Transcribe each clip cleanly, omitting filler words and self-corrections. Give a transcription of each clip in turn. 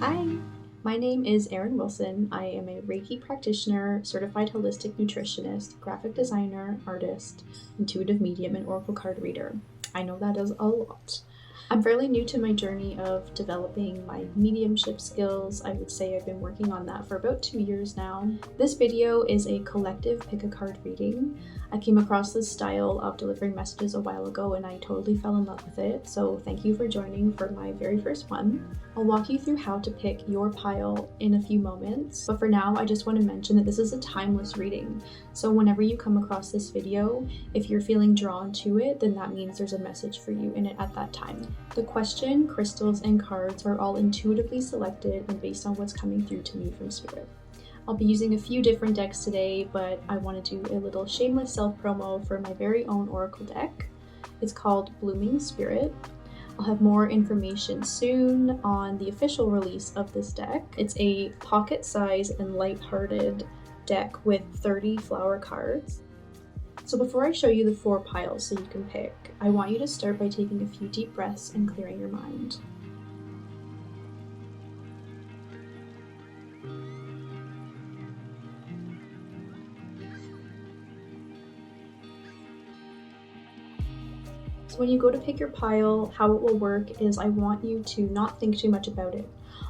Hi, my name is Erin Wilson. I am a Reiki practitioner, certified holistic nutritionist, graphic designer, artist, intuitive medium, and oracle card reader. I know that is a lot. I'm fairly new to my journey of developing my mediumship skills. I would say I've been working on that for about 2 years now. This video is a collective pick a card reading. I came across this style of delivering messages a while ago and I totally fell in love with it, so thank you for joining for my very first one. I'll walk you through how to pick your pile in a few moments, but for now I just want to mention that this is a timeless reading. So whenever you come across this video, if you're feeling drawn to it, then that means there's a message for you in it at that time. The question, crystals, and cards are all intuitively selected and based on what's coming through to me from Spirit. I'll be using a few different decks today, but I want to do a little shameless self-promo for my very own oracle deck. It's called Blooming Spirit. I'll have more information soon on the official release of this deck. It's a pocket-sized and light-hearted deck with 30 flower cards. So before I show you the 4 piles so you can pick, I want you to start by taking a few deep breaths and clearing your mind. So when you go to pick your pile, how it will work is I want you to not think too much about it.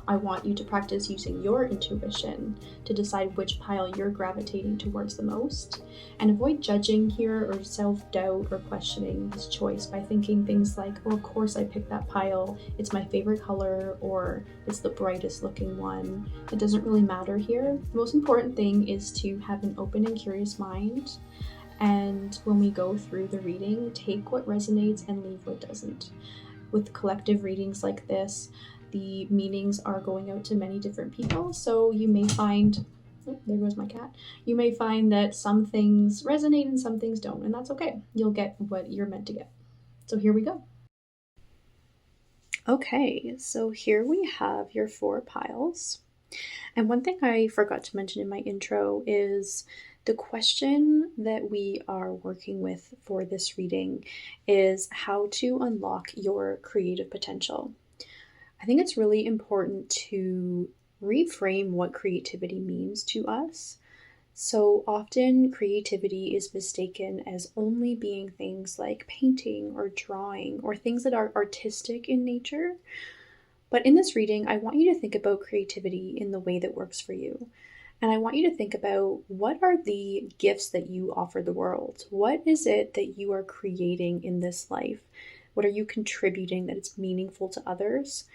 I want you to practice using your intuition to decide which pile you're gravitating towards the most, and avoid judging here or self-doubt or questioning this choice by thinking things like, oh, of course I picked that pile, it's my favorite color, or it's the brightest looking one. It doesn't really matter here. The most important thing is to have an open and curious mind. And when we go through the reading, take what resonates and leave what doesn't. With collective readings like this, the meanings are going out to many different people, so you may find, oh, there goes my cat, you may find that some things resonate and some things don't, and that's okay. You'll get what you're meant to get. So here we go. Okay, so here we have your 4 piles. And one thing I forgot to mention in my intro is the question that we are working with for this reading is how to unlock your creative potential. I think it's really important to reframe what creativity means to us. So often creativity is mistaken as only being things like painting or drawing or things that are artistic in nature. But in this reading, I want you to think about creativity in the way that works for you. And I want you to think about what are the gifts that you offer the world? What is it that you are creating in this life? What are you contributing that is meaningful to others?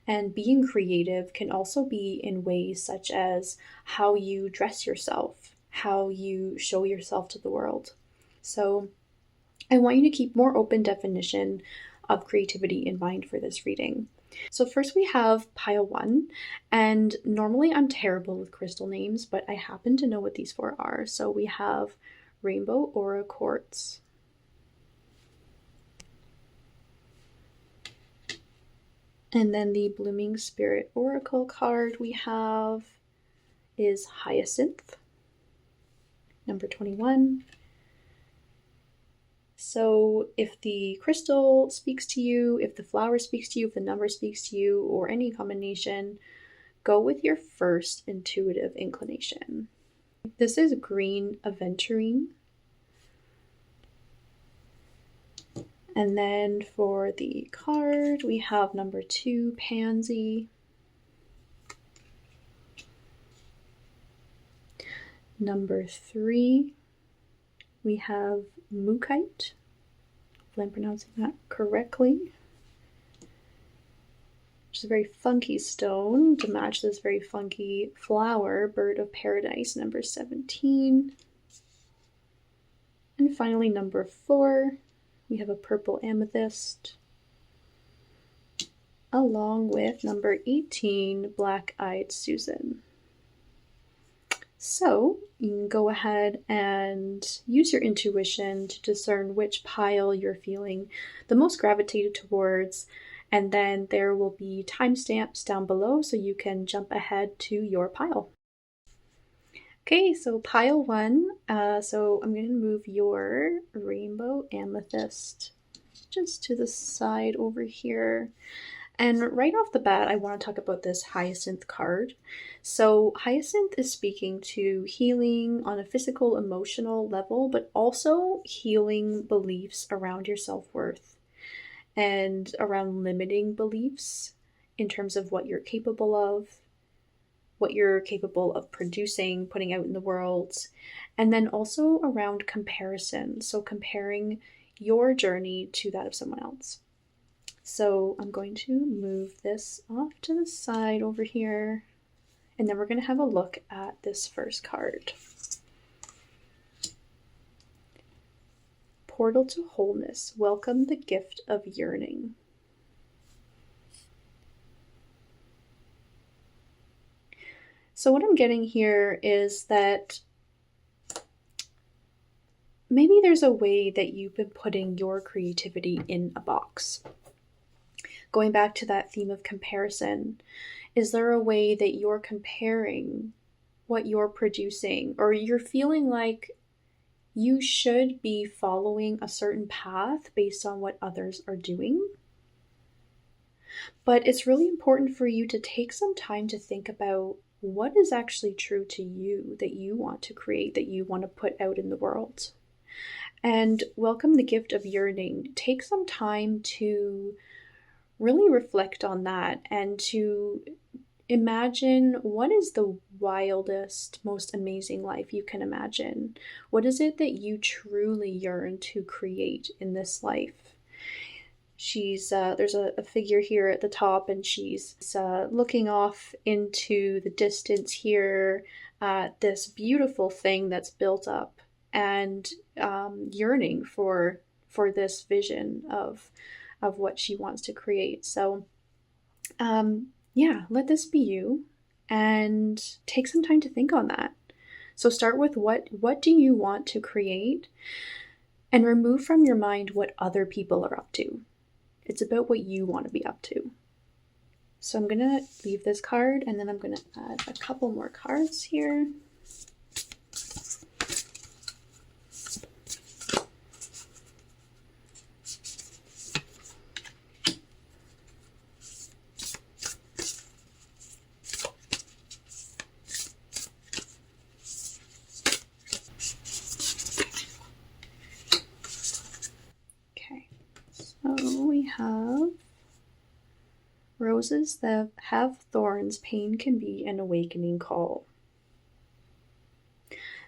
And being creative can also be in ways such as how you dress yourself, how you show yourself to the world. So I want you to keep more open definition of creativity in mind for this reading. So first we have pile 1, and normally I'm terrible with crystal names, but I happen to know what these 4 are. So we have Rainbow Aura Quartz, and then the Blooming Spirit Oracle card we have is Hyacinth, number 21. So if the crystal speaks to you, if the flower speaks to you, if the number speaks to you, or any combination, go with your first intuitive inclination. This is green Aventurine. And then for the card, we have number 2, Pansy. Number 3, we have Mookaite, if I'm pronouncing that correctly, which is a very funky stone to match this very funky flower, Bird of Paradise, number 17. And finally, number 4, we have a purple amethyst, along with number 18, Black-Eyed Susan. So you can go ahead and use your intuition to discern which pile you're feeling the most gravitated towards, and then there will be timestamps down below so you can jump ahead to your pile. Okay, so pile 1, so I'm going to move your rainbow amethyst just to the side over here. And right off the bat, I want to talk about this Hyacinth card. So, Hyacinth is speaking to healing on a physical, emotional level, but also healing beliefs around your self worth and around limiting beliefs in terms of what you're capable of, what you're capable of producing, putting out in the world, and then also around comparison. So, comparing your journey to that of someone else. So I'm going to move this off to the side over here, and then we're going to have a look at this first card. Portal to Wholeness. Welcome the gift of yearning. So what I'm getting here is that maybe there's a way that you've been putting your creativity in a box. Going back to that theme of comparison, is there a way that you're comparing what you're producing, or you're feeling like you should be following a certain path based on what others are doing? But it's really important for you to take some time to think about what is actually true to you, that you want to create, that you want to put out in the world. And welcome the gift of yearning. Take some time to really reflect on that and to imagine what is the wildest, most amazing life you can imagine. What is it that you truly yearn to create in this life? There's a figure here at the top, and she's looking off into the distance here at this beautiful thing that's built up, and yearning for this vision of what she wants to create. So let this be you, and take some time to think on that. So start with what do you want to create, and remove from your mind what other people are up to. It's about what you want to be up to. So I'm going to leave this card, and then I'm going to add a couple more cards here. Have roses that have thorns, pain can be an awakening call.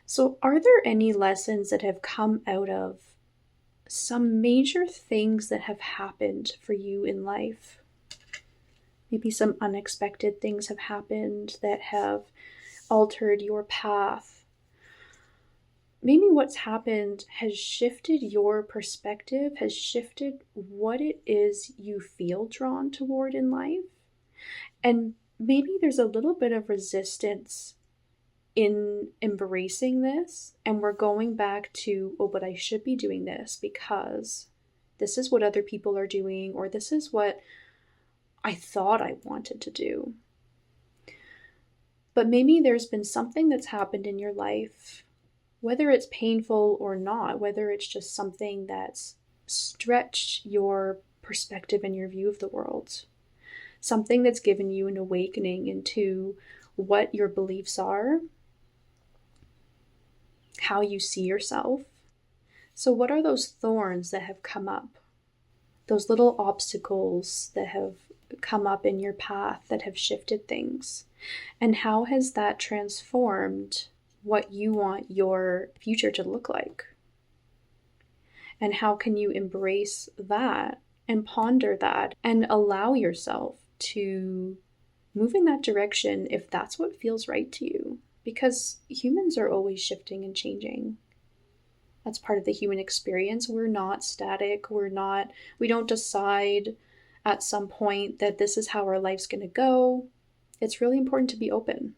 So are there any lessons that have come out of some major things that have happened for you in life? Maybe some unexpected things have happened that have altered your path. Maybe what's happened has shifted your perspective, has shifted what it is you feel drawn toward in life. And maybe there's a little bit of resistance in embracing this. And we're going back to, but I should be doing this because this is what other people are doing, or this is what I thought I wanted to do. But maybe there's been something that's happened in your life, whether it's painful or not, whether it's just something that's stretched your perspective and your view of the world, something that's given you an awakening into what your beliefs are, how you see yourself. So what are those thorns that have come up? Those little obstacles that have come up in your path that have shifted things? And how has that transformed what you want your future to look like? And how can you embrace that and ponder that and allow yourself to move in that direction if that's what feels right to you? Because humans are always shifting and changing. That's part of the human experience. We're not static. We don't decide at some point that this is how our life's going to go. It's really important to be open.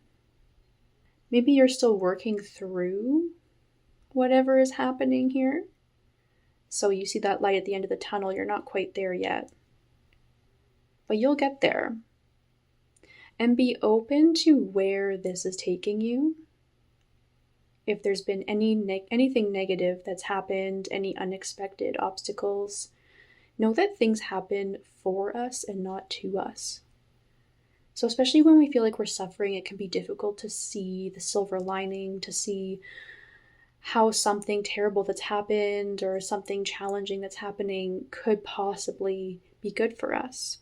Maybe you're still working through whatever is happening here. So you see that light at the end of the tunnel. You're not quite there yet. But you'll get there. And be open to where this is taking you. If there's been anything negative that's happened, any unexpected obstacles, know that things happen for us and not to us. So especially when we feel like we're suffering, it can be difficult to see the silver lining, to see how something terrible that's happened or something challenging that's happening could possibly be good for us.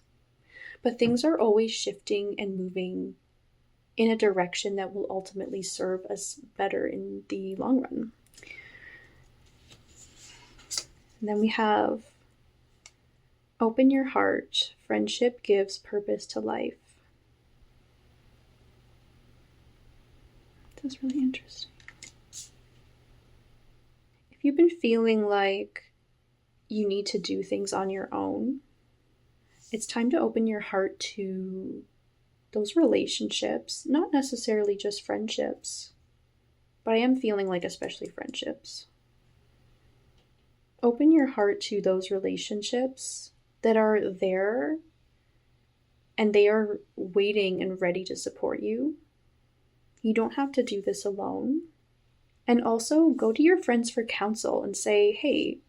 But things are always shifting and moving in a direction that will ultimately serve us better in the long run. And then we have open your heart. Friendship gives purpose to life. That's really interesting. If you've been feeling like you need to do things on your own, it's time to open your heart to those relationships, not necessarily just friendships, but I am feeling like especially friendships. Open your heart to those relationships that are there and they are waiting and ready to support you. You don't have to do this alone. And also go to your friends for counsel and say, hey,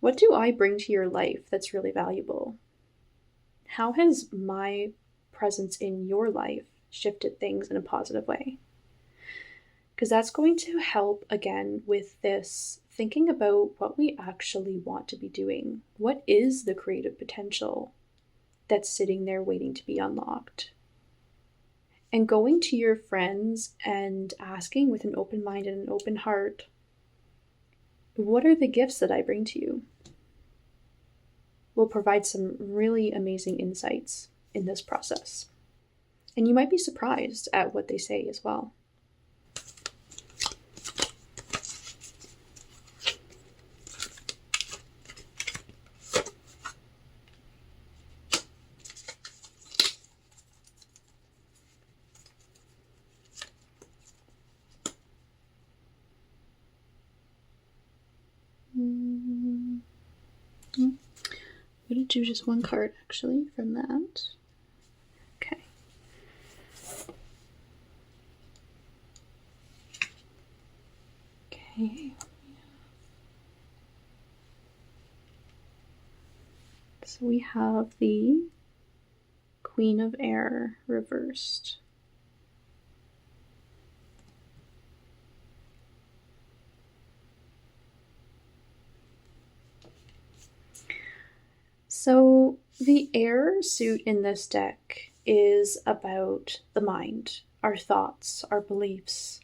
what do I bring to your life that's really valuable? How has my presence in your life shifted things in a positive way? Because that's going to help, again, with this thinking about what we actually want to be doing. What is the creative potential that's sitting there waiting to be unlocked? And going to your friends and asking with an open mind and an open heart, what are the gifts that I bring to you? Will provide some really amazing insights in this process. And you might be surprised at what they say as well. I'm going to do just one card actually from that. Okay. Okay. So we have the Queen of Air reversed. So the air suit in this deck is about the mind, our thoughts, our beliefs,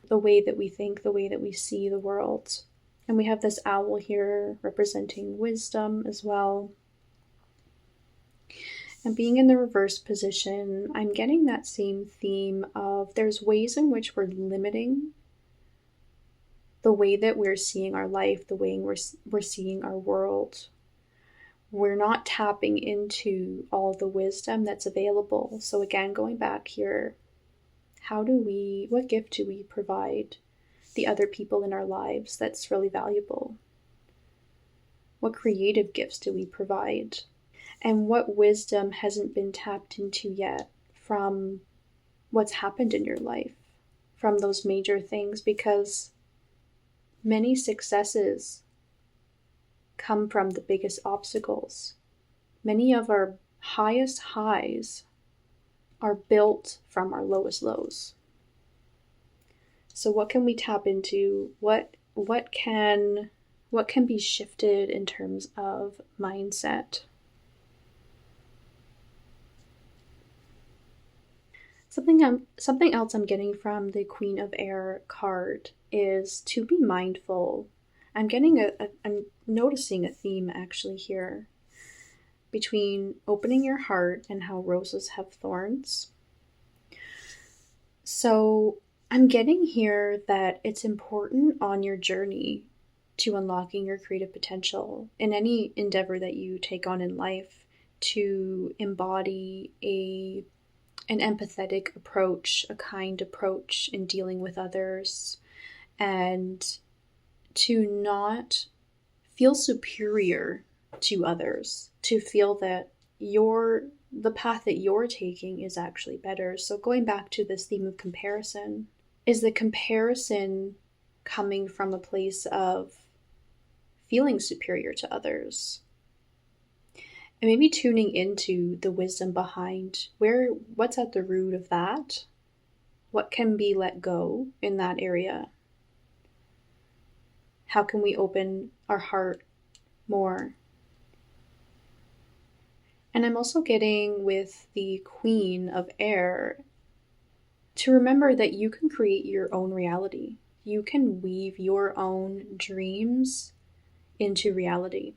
the way that we think, the way that we see the world. And we have this owl here representing wisdom as well. And being in the reverse position, I'm getting that same theme of there's ways in which we're limiting the way that we're seeing our life, the way we're seeing our world. We're not tapping into all the wisdom that's available. So again, going back here, what gift do we provide the other people in our lives that's really valuable? What creative gifts do we provide? And what wisdom hasn't been tapped into yet from what's happened in your life, from those major things? Because many successes come from the biggest obstacles. Many of our highest highs are built from our lowest lows. So what can we tap into? What can be shifted in terms of mindset? Something else I'm getting from the Queen of Air card is to be mindful. I'm noticing a theme actually here between opening your heart and how roses have thorns. So I'm getting here that it's important on your journey to unlocking your creative potential in any endeavor that you take on in life to embody an empathetic approach, a kind approach in dealing with others, and to not feel superior to others, to feel that the path that you're taking is actually better. So going back to this theme of comparison, is the comparison coming from a place of feeling superior to others? And maybe tuning into the wisdom behind what's at the root of that. What can be let go in that area? How can we open our heart more? And I'm also getting with the Queen of Air to remember that you can create your own reality. You can weave your own dreams into reality.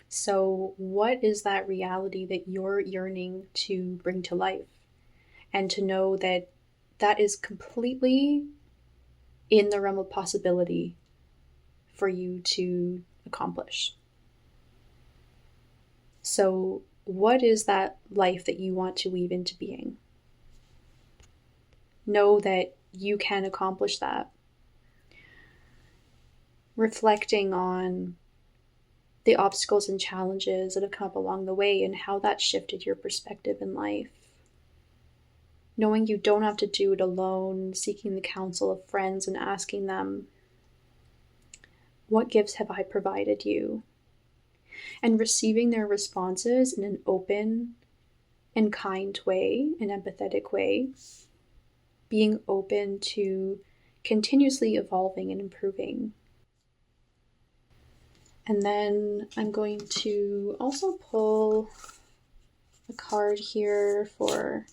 So, what is that reality that you're yearning to bring to life? And to know that that is completely in the realm of possibility for you to accomplish. So, what is that life that you want to weave into being? Know that you can accomplish that. Reflecting on the obstacles and challenges that have come up along the way and how that shifted your perspective in life. Knowing you don't have to do it alone, seeking the counsel of friends and asking them, what gifts have I provided you? And receiving their responses in an open and kind way, an empathetic way, being open to continuously evolving and improving. And then I'm going to also pull a card here for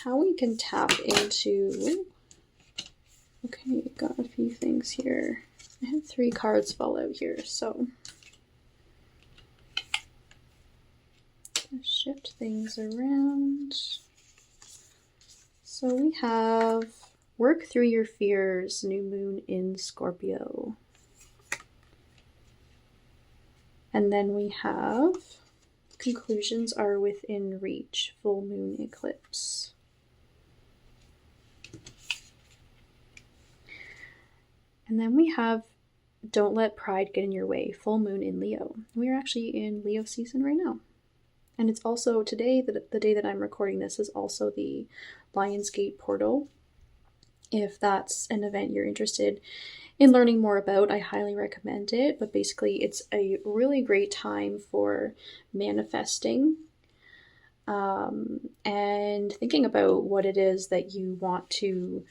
how we can tap into... Okay, got a few things here. I had 3 cards fall out here, so shift things around. So we have Work Through Your Fears, New Moon in Scorpio. And then we have Conclusions Are Within Reach, Full Moon Eclipse. And then we have Don't Let Pride Get in Your Way, Full Moon in Leo. We are actually in Leo season right now. And it's also today, the day that I'm recording this, is also the Lionsgate portal. If that's an event you're interested in learning more about, I highly recommend it. But basically, it's a really great time for manifesting and thinking about what it is that you want to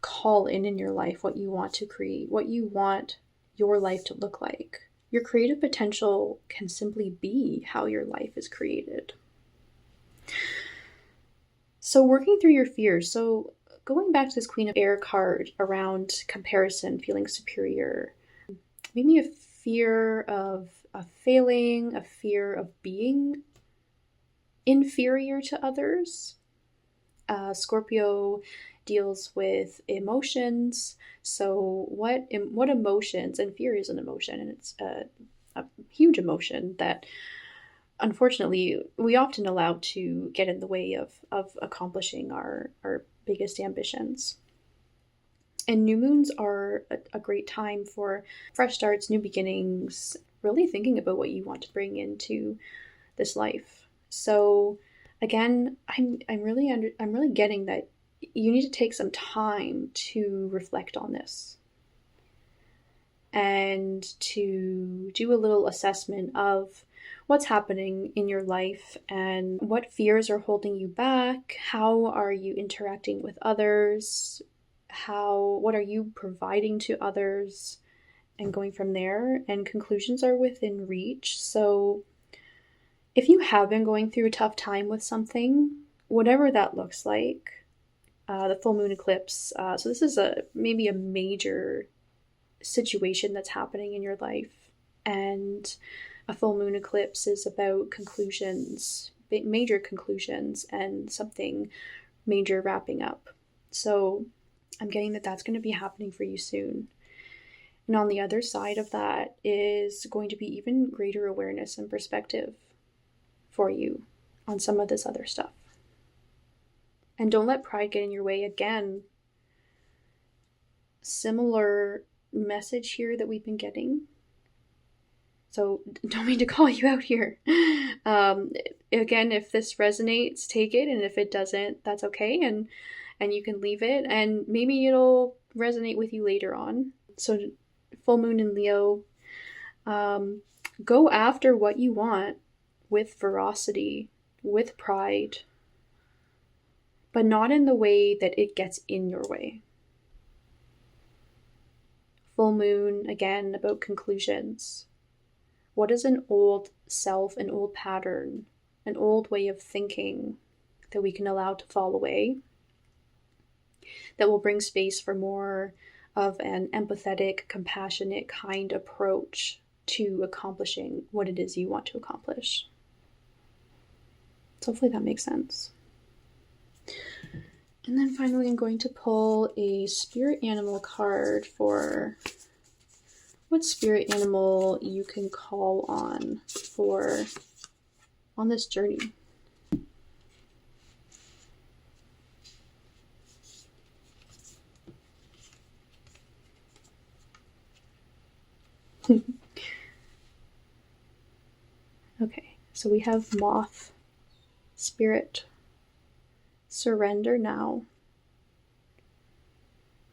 call in your life, what you want to create, what you want your life to look like. Your creative potential can simply be how your life is created. So working through your fears. So going back to this Queen of Air card around comparison, feeling superior, maybe a fear of failing, a fear of being inferior to others. Scorpio deals with emotions. So what emotions, and fear is an emotion, and it's a huge emotion that unfortunately we often allow to get in the way of accomplishing our biggest ambitions. And new moons are a great time for fresh starts, new beginnings, really thinking about what you want to bring into this life. So again, I'm really getting that you need to take some time to reflect on this and to do a little assessment of what's happening in your life and what fears are holding you back. How are you interacting with others? What are you providing to others? And going from there. And conclusions are within reach. So if you have been going through a tough time with something, whatever that looks like, the full moon eclipse. So this is maybe a major situation that's happening in your life. And a full moon eclipse is about conclusions, major conclusions, and something major wrapping up. So I'm getting that that's going to be happening for you soon. And on the other side of that is going to be even greater awareness and perspective for you on some of this other stuff. And don't let pride get in your way. Again, similar message here that we've been getting. So don't mean to call you out here. Again, if this resonates, take it. And if it doesn't, that's okay. And you can leave it. And maybe it'll resonate with you later on. So full moon in Leo. Go after what you want with ferocity, with pride, but not in the way that it gets in your way. Full moon, again, about conclusions. What is an old self, an old pattern, an old way of thinking that we can allow to fall away, that will bring space for more of an empathetic, compassionate, kind approach to accomplishing what it is you want to accomplish? So hopefully that makes sense. And then finally, I'm going to pull a spirit animal card for what spirit animal you can call on this journey. Okay, so we have moth, spirit, surrender now.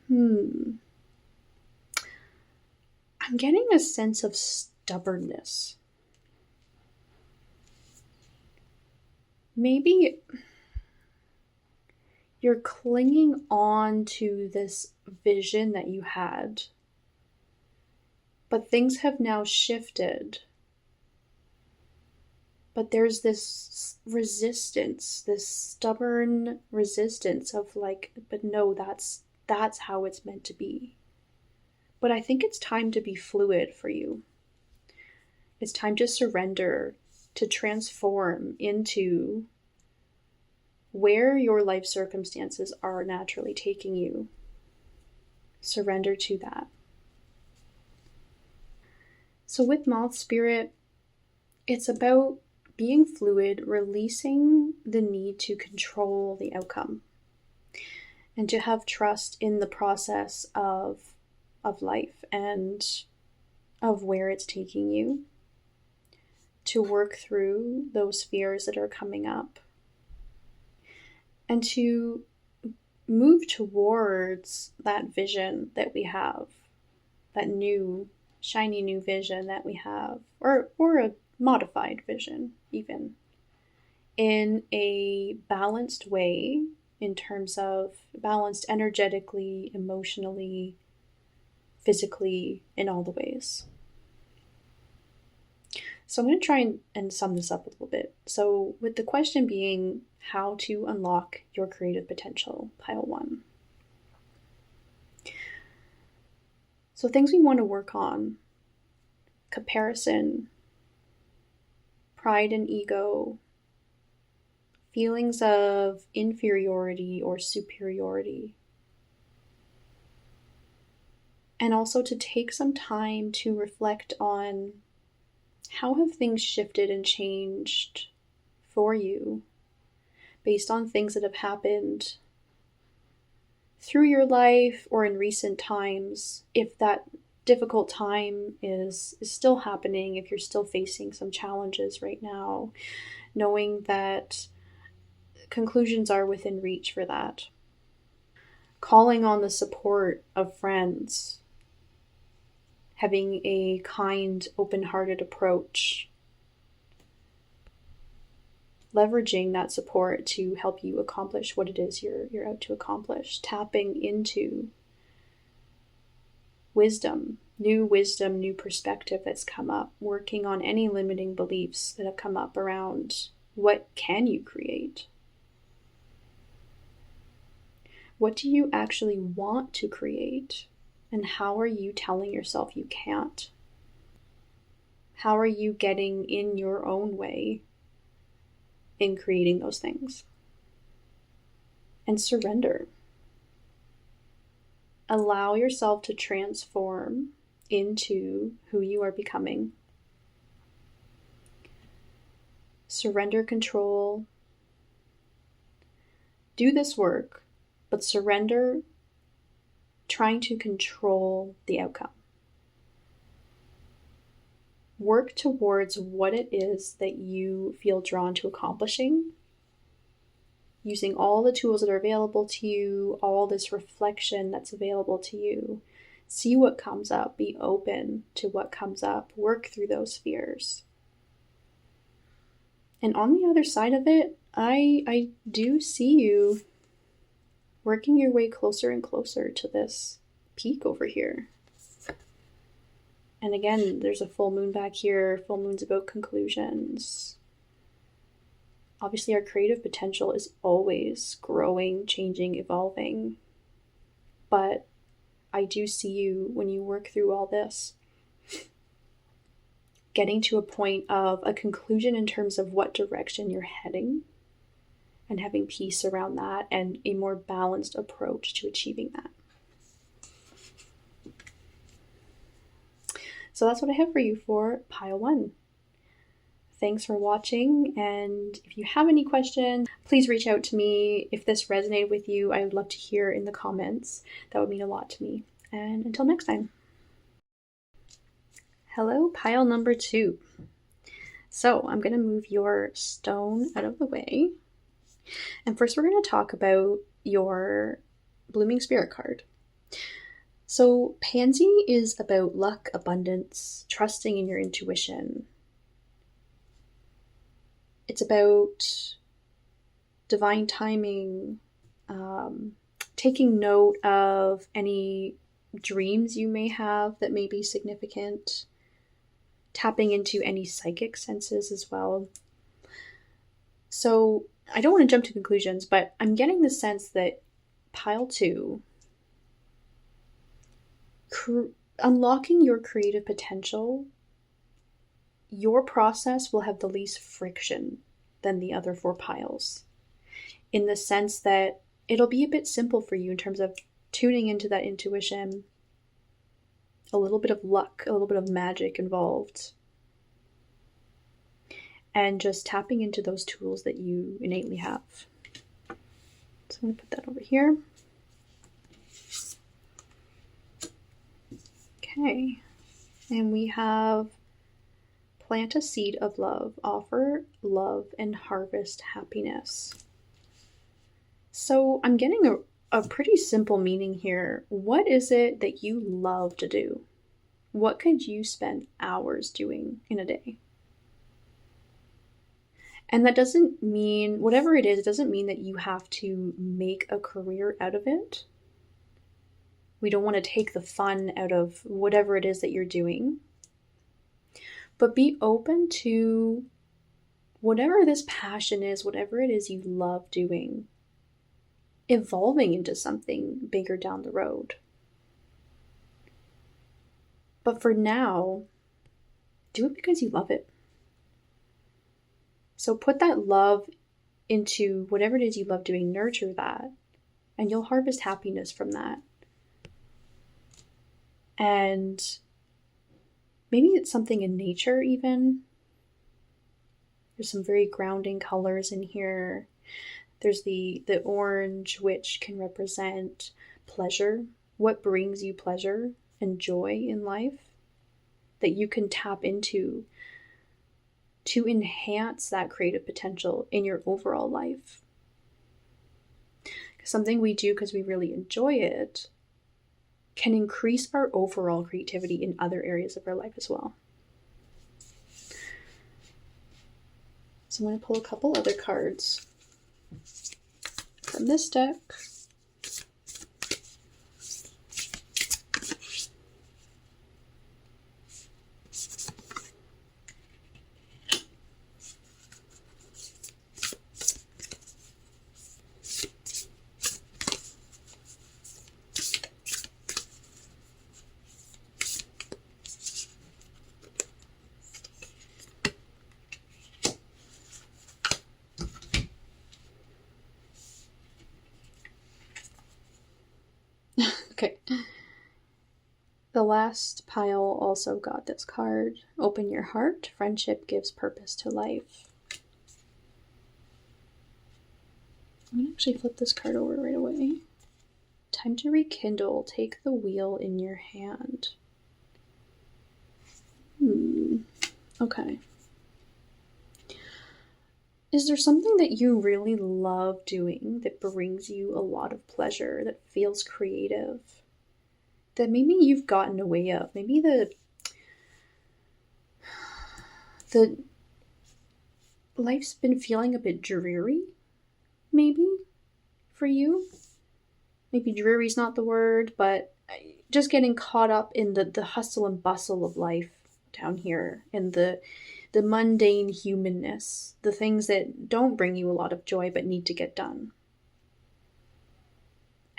I'm getting a sense of stubbornness. Maybe you're clinging on to this vision that you had, but things have now shifted. But there's this resistance, this stubborn resistance of like, but no, that's how it's meant to be. But I think it's time to be fluid for you. It's time to surrender, to transform into where your life circumstances are naturally taking you. Surrender to that. So with Moth Spirit, it's about being fluid, releasing the need to control the outcome, and to have trust in the process of life and of where it's taking you, to work through those fears that are coming up, and to move towards that vision that we have, that new, shiny new vision that we have, or a modified vision even, in a balanced way, in terms of balanced energetically, emotionally, physically, in all the ways. So I'm going to try and sum this up a little bit. So with the question being how to unlock your creative potential, pile 1. So things we want to work on: comparison, pride and ego, feelings of inferiority or superiority. And also to take some time to reflect on how have things shifted and changed for you based on things that have happened through your life or in recent times, if that difficult time is still happening, if you're still facing some challenges right now, knowing that conclusions are within reach for that. Calling on the support of friends, having a kind, open-hearted approach, leveraging that support to help you accomplish what it is you're out to accomplish, tapping into wisdom, new perspective that's come up, working on any limiting beliefs that have come up around what can you create? What do you actually want to create? And how are you telling yourself you can't? How are you getting in your own way in creating those things? And surrender. Allow yourself to transform into who you are becoming. Surrender control. Do this work, but surrender trying to control the outcome. Work towards what it is that you feel drawn to accomplishing, using all the tools that are available to you, all this reflection that's available to you, See what comes up. Be open to what comes up. Work through those fears. And on the other side of it, I do see you working your way closer and closer to this peak over here. And again, there's a full moon back here. Full moon's about conclusions. Obviously, our creative potential is always growing, changing, evolving. But I do see you, when you work through all this, getting to a point of a conclusion in terms of what direction you're heading, and having peace around that and a more balanced approach to achieving that. So that's what I have for you for pile 1. Thanks for watching, and if you have any questions, please reach out to me. If this resonated with you, I would love to hear in the comments. That would mean a lot to me. And until next time. Hello, pile number 2. So I'm going to move your stone out of the way. And first we're going to talk about your Blooming Spirit card. So Pansy is about luck, abundance, trusting in your intuition. It's about divine timing, taking note of any dreams you may have that may be significant, tapping into any psychic senses as well. So I don't want to jump to conclusions, but I'm getting the sense that pile 2, unlocking your creative potential, your process will have the least friction than the other 4 piles, in the sense that it'll be a bit simple for you in terms of tuning into that intuition, a little bit of luck, a little bit of magic involved, and just tapping into those tools that you innately have. So I'm going to put that over here. Okay, and we have plant a seed of love, offer love, and harvest happiness. So I'm getting a pretty simple meaning here. What is it that you love to do? What could you spend hours doing in a day? And that doesn't mean, whatever it is, it doesn't mean that you have to make a career out of it. We don't want to take the fun out of whatever it is that you're doing. But be open to whatever this passion is, whatever it is you love doing, evolving into something bigger down the road. But for now, do it because you love it. So put that love into whatever it is you love doing, nurture that, and you'll harvest happiness from that. And maybe it's something in nature even. There's some very grounding colors in here. There's the orange, which can represent pleasure. What brings you pleasure and joy in life that you can tap into to enhance that creative potential in your overall life. Something we do because we really enjoy it can increase our overall creativity in other areas of our life as well. So I'm going to pull a couple other cards from this deck. Okay. The last pile also got this card. Open your heart. Friendship gives purpose to life. I'm going to actually flip this card over right away. Time to rekindle. Take the wheel in your hand. Okay. Is there something that you really love doing that brings you a lot of pleasure, that feels creative? that maybe you've gotten away of. Maybe the life's been feeling a bit dreary, maybe, for you. Maybe dreary's not the word, but just getting caught up in the hustle and bustle of life down here, and the mundane humanness, the things that don't bring you a lot of joy but need to get done.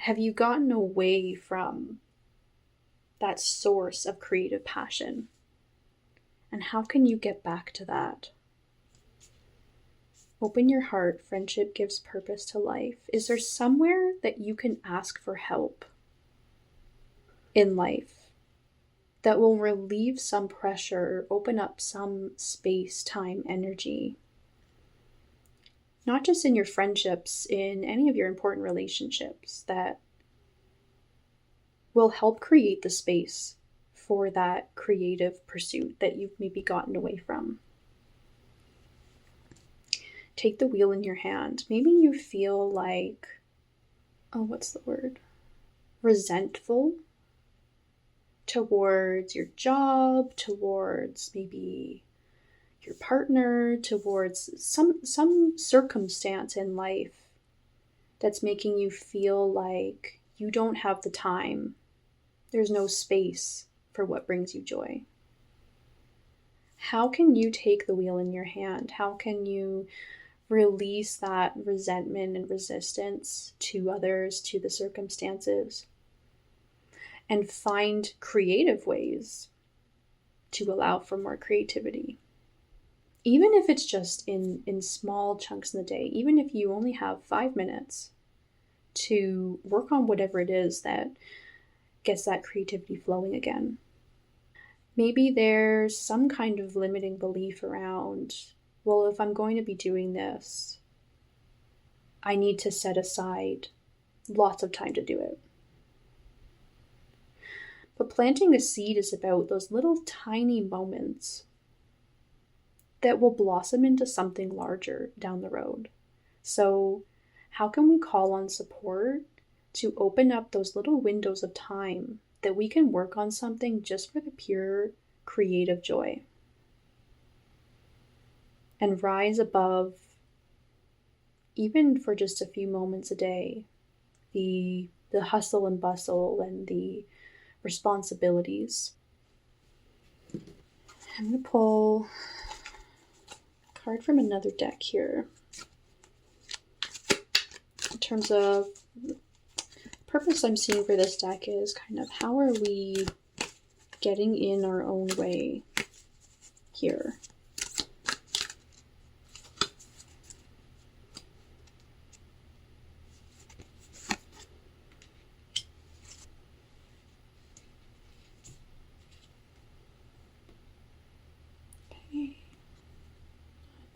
Have you gotten away from that source of creative passion? And how can you get back to that? Open your heart. Friendship gives purpose to life. Is there somewhere that you can ask for help in life that will relieve some pressure, open up some space, time, energy? Not just in your friendships, in any of your important relationships, that will help create the space for that creative pursuit that you've maybe gotten away from. Take the wheel in your hand. Maybe you feel like, resentful towards your job, towards maybe your partner, towards some circumstance in life that's making you feel like you don't have the time. There's no space for what brings you joy. How can you take the wheel in your hand? How can you release that resentment and resistance to others, to the circumstances, and find creative ways to allow for more creativity? Even if it's just in small chunks in the day, even if you only have 5 minutes to work on whatever it is that gets that creativity flowing again. Maybe there's some kind of limiting belief around, well, if I'm going to be doing this, I need to set aside lots of time to do it. But planting a seed is about those little tiny moments that will blossom into something larger down the road. So how can we call on support to open up those little windows of time that we can work on something just for the pure creative joy? And rise above, even for just a few moments a day, the hustle and bustle and the responsibilities. I'm going to pull a card from another deck here. In terms of the purpose I'm seeing for this deck is kind of how are we getting in our own way here?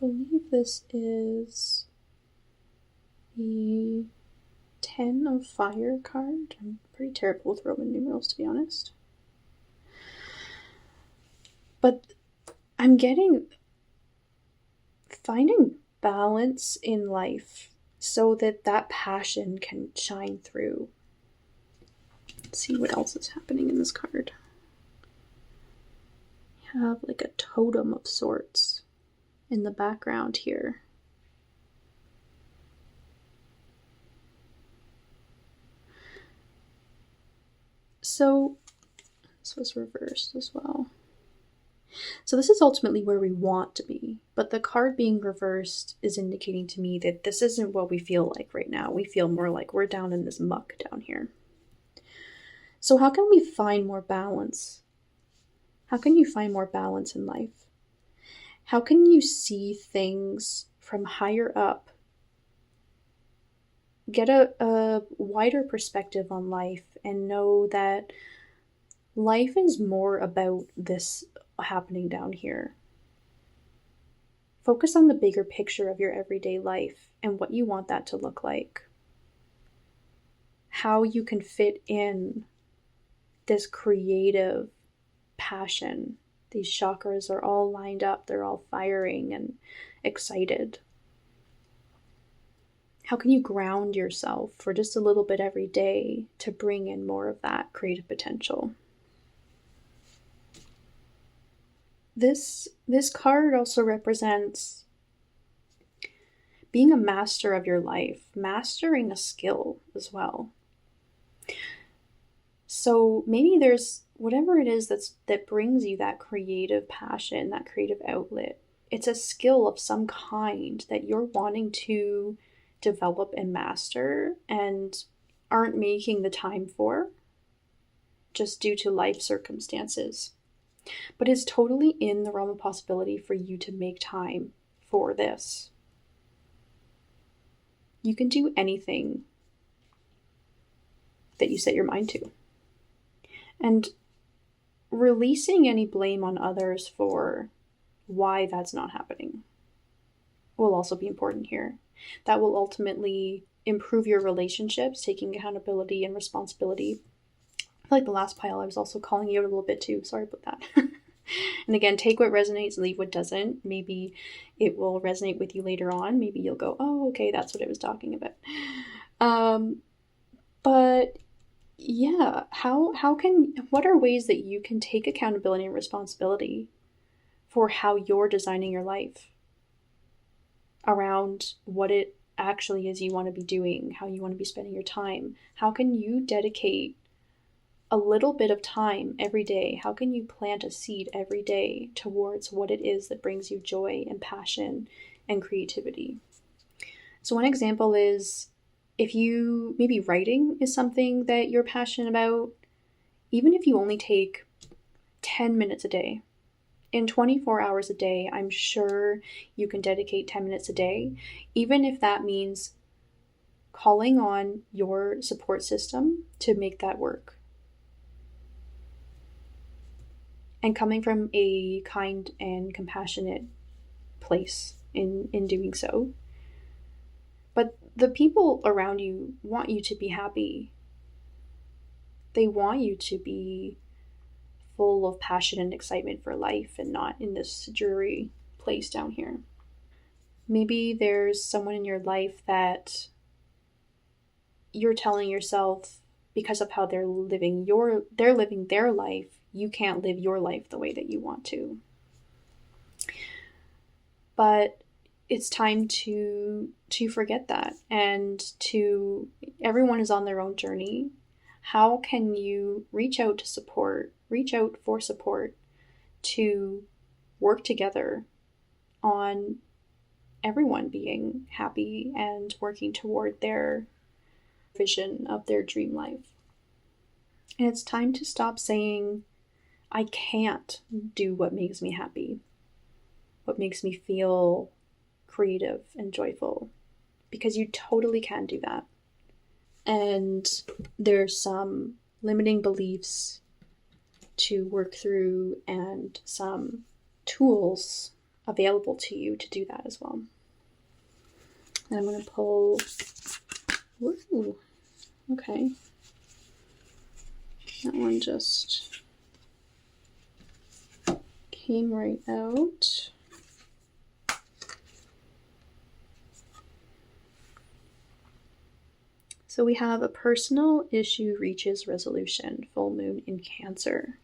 I believe this is the 10 of Fire card. I'm pretty terrible with Roman numerals, to be honest. But I'm finding balance in life so that passion can shine through. Let's see what else is happening in this card. We have like a totem of sorts in the background here. So this was reversed as well. So this is ultimately where we want to be, but the card being reversed is indicating to me that this isn't what we feel like right now. We feel more like we're down in this muck down here. So how can we find more balance? How can you find more balance in life? How can you see things from higher up? Get a wider perspective on life and know that life is more about this happening down here. Focus on the bigger picture of your everyday life and what you want that to look like. How you can fit in this creative passion. These chakras are all lined up, they're all firing and excited. How can you ground yourself for just a little bit every day to bring in more of that creative potential? This card also represents being a master of your life, mastering a skill as well. So maybe there's whatever it is that brings you that creative passion, that creative outlet. It's a skill of some kind that you're wanting to develop and master and aren't making the time for just due to life circumstances. But it's totally in the realm of possibility for you to make time for this. You can do anything that you set your mind to. And releasing any blame on others for why that's not happening will also be important here. That will ultimately improve your relationships, taking accountability and responsibility. I feel like the last pile I was also calling you out a little bit too. Sorry about that. And again, take what resonates, leave what doesn't. Maybe it will resonate with you later on. Maybe you'll go, oh, okay, that's what I was talking about. But yeah, what are ways that you can take accountability and responsibility for how you're designing your life around what it actually is you want to be doing, how you want to be spending your time? How can you dedicate a little bit of time every day? How can you plant a seed every day towards what it is that brings you joy and passion and creativity? So one example is, if you, maybe writing is something that you're passionate about, even if you only take 10 minutes a day, in 24 hours a day, I'm sure you can dedicate 10 minutes a day, even if that means calling on your support system to make that work. And coming from a kind and compassionate place in doing so. But the people around you want you to be happy. They want you to be full of passion and excitement for life and not in this dreary place down here. Maybe there's someone in your life that you're telling yourself, because of how they're living their life, you can't live your life the way that you want to. But it's time to forget that, and everyone is on their own journey. How can you reach out for support to work together on everyone being happy and working toward their vision of their dream life? And it's time to stop saying, I can't do what makes me happy, what makes me feel creative and joyful, because you totally can do that. And there's some limiting beliefs to work through and some tools available to you to do that as well. And I'm going to pull, woo, okay. That one just came right out. So we have a personal issue reaches resolution, full moon in Cancer.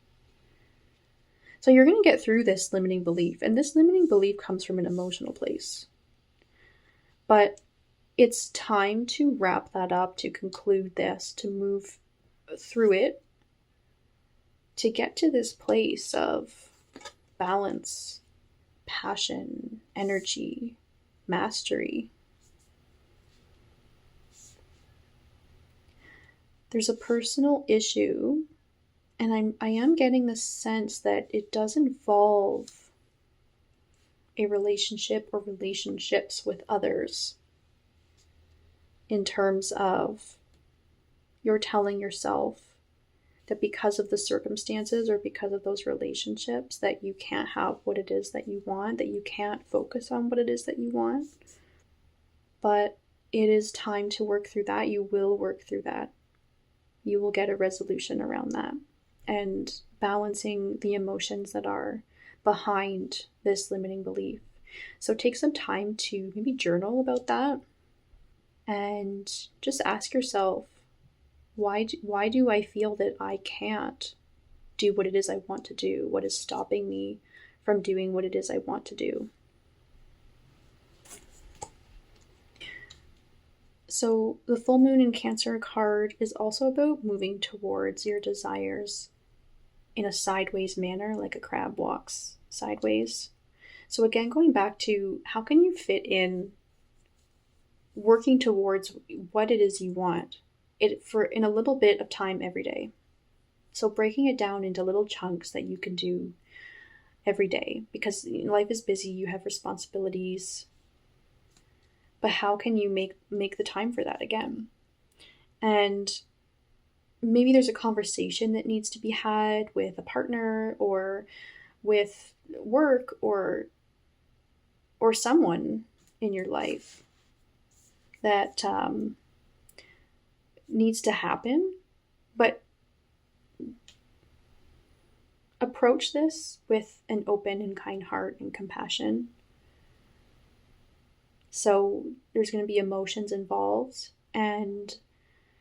So you're going to get through this limiting belief, and this limiting belief comes from an emotional place. But it's time to wrap that up, to conclude this, to move through it, to get to this place of balance, passion, energy, mastery. There's a personal issue, and I am getting the sense that it does involve a relationship or relationships with others, in terms of you're telling yourself that because of the circumstances or because of those relationships that you can't have what it is that you want, that you can't focus on what it is that you want. But it is time to work through that. You will work through that. You will get a resolution around that, and balancing the emotions that are behind this limiting belief. So take some time to maybe journal about that. And just ask yourself, why do I feel that I can't do what it is I want to do? What is stopping me from doing what it is I want to do? So the full moon in Cancer card is also about moving towards your desires in a sideways manner, like a crab walks sideways. So again, going back to how can you fit in working towards what it is you want in a little bit of time every day. So breaking it down into little chunks that you can do every day, because life is busy, you have responsibilities, but how can you make the time for that again? And maybe there's a conversation that needs to be had with a partner or with work or someone in your life that needs to happen. But approach this with an open and kind heart and compassion. So there's going to be emotions involved, and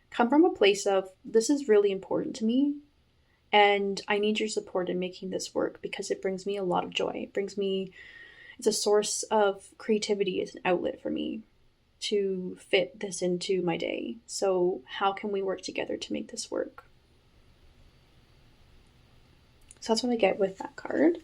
come from a place of, this is really important to me, and I need your support in making this work because it brings me a lot of joy. It's a source of creativity, it's an outlet for me to fit this into my day. So how can we work together to make this work? So that's what I get with that card.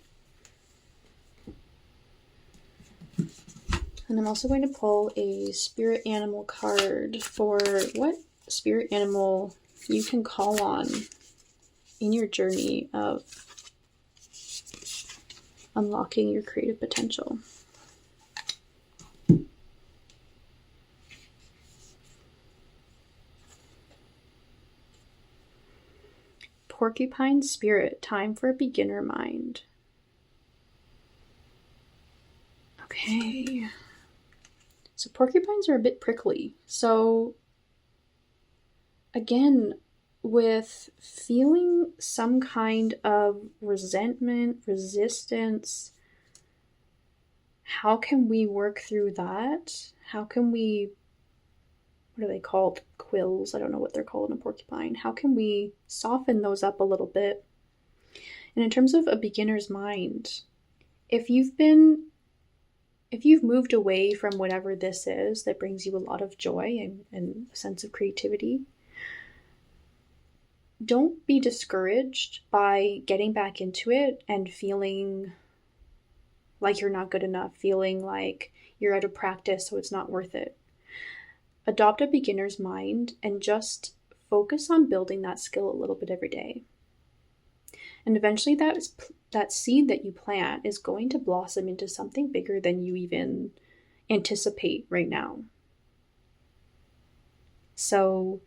And I'm also going to pull a spirit animal card for what spirit animal you can call on in your journey of unlocking your creative potential. Porcupine spirit, time for a beginner mind. Okay. So porcupines are a bit prickly. So again, with feeling some kind of resentment, resistance, how can we work through that? How can we, what are they called? Quills. I don't know what they're called in a porcupine. How can we soften those up a little bit? And in terms of a beginner's mind, if you've moved away from whatever this is that brings you a lot of joy and a sense of creativity, don't be discouraged by getting back into it and feeling like you're not good enough, feeling like you're out of practice, so it's not worth it. Adopt a beginner's mind and just focus on building that skill a little bit every day. And eventually that seed that you plant is going to blossom into something bigger than you even anticipate right now. So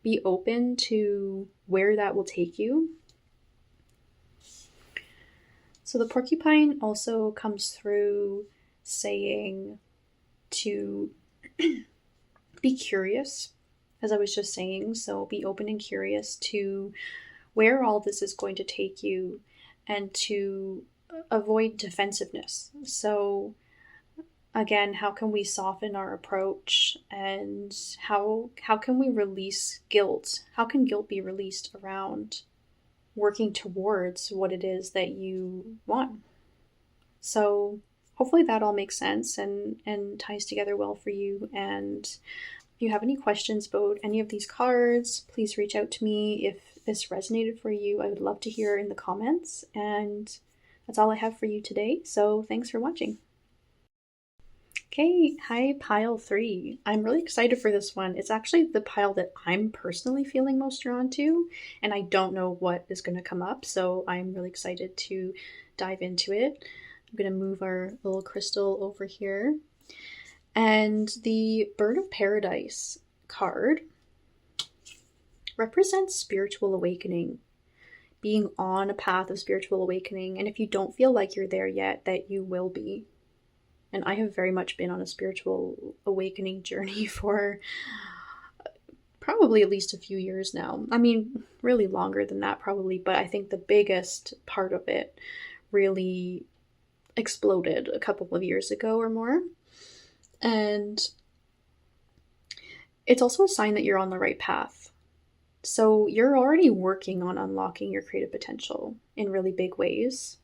be open to where that will take you. So the porcupine also comes through saying to be curious, as I was just saying. So be open and curious to where all this is going to take you and to avoid defensiveness. So again, how can we soften our approach, and how can we release guilt? How can guilt be released around working towards what it is that you want? So hopefully that all makes sense and ties together well for you. And if you have any questions about any of these cards, please reach out to me. If this resonated for you, I would love to hear in the comments. And that's all I have for you today. So thanks for watching. Okay, hi pile 3. I'm really excited for this one. It's actually the pile that I'm personally feeling most drawn to, and I don't know what is going to come up, so I'm really excited to dive into it. I'm going to move our little crystal over here. And the Bird of Paradise card represents spiritual awakening, being on a path of spiritual awakening, and if you don't feel like you're there yet, that you will be. And I have very much been on a spiritual awakening journey for probably at least a few years now. I mean, really longer than that probably, but I think the biggest part of it really exploded a couple of years ago or more. And It's also a sign that you're on the right path. So you're already working on unlocking your creative potential in really big ways.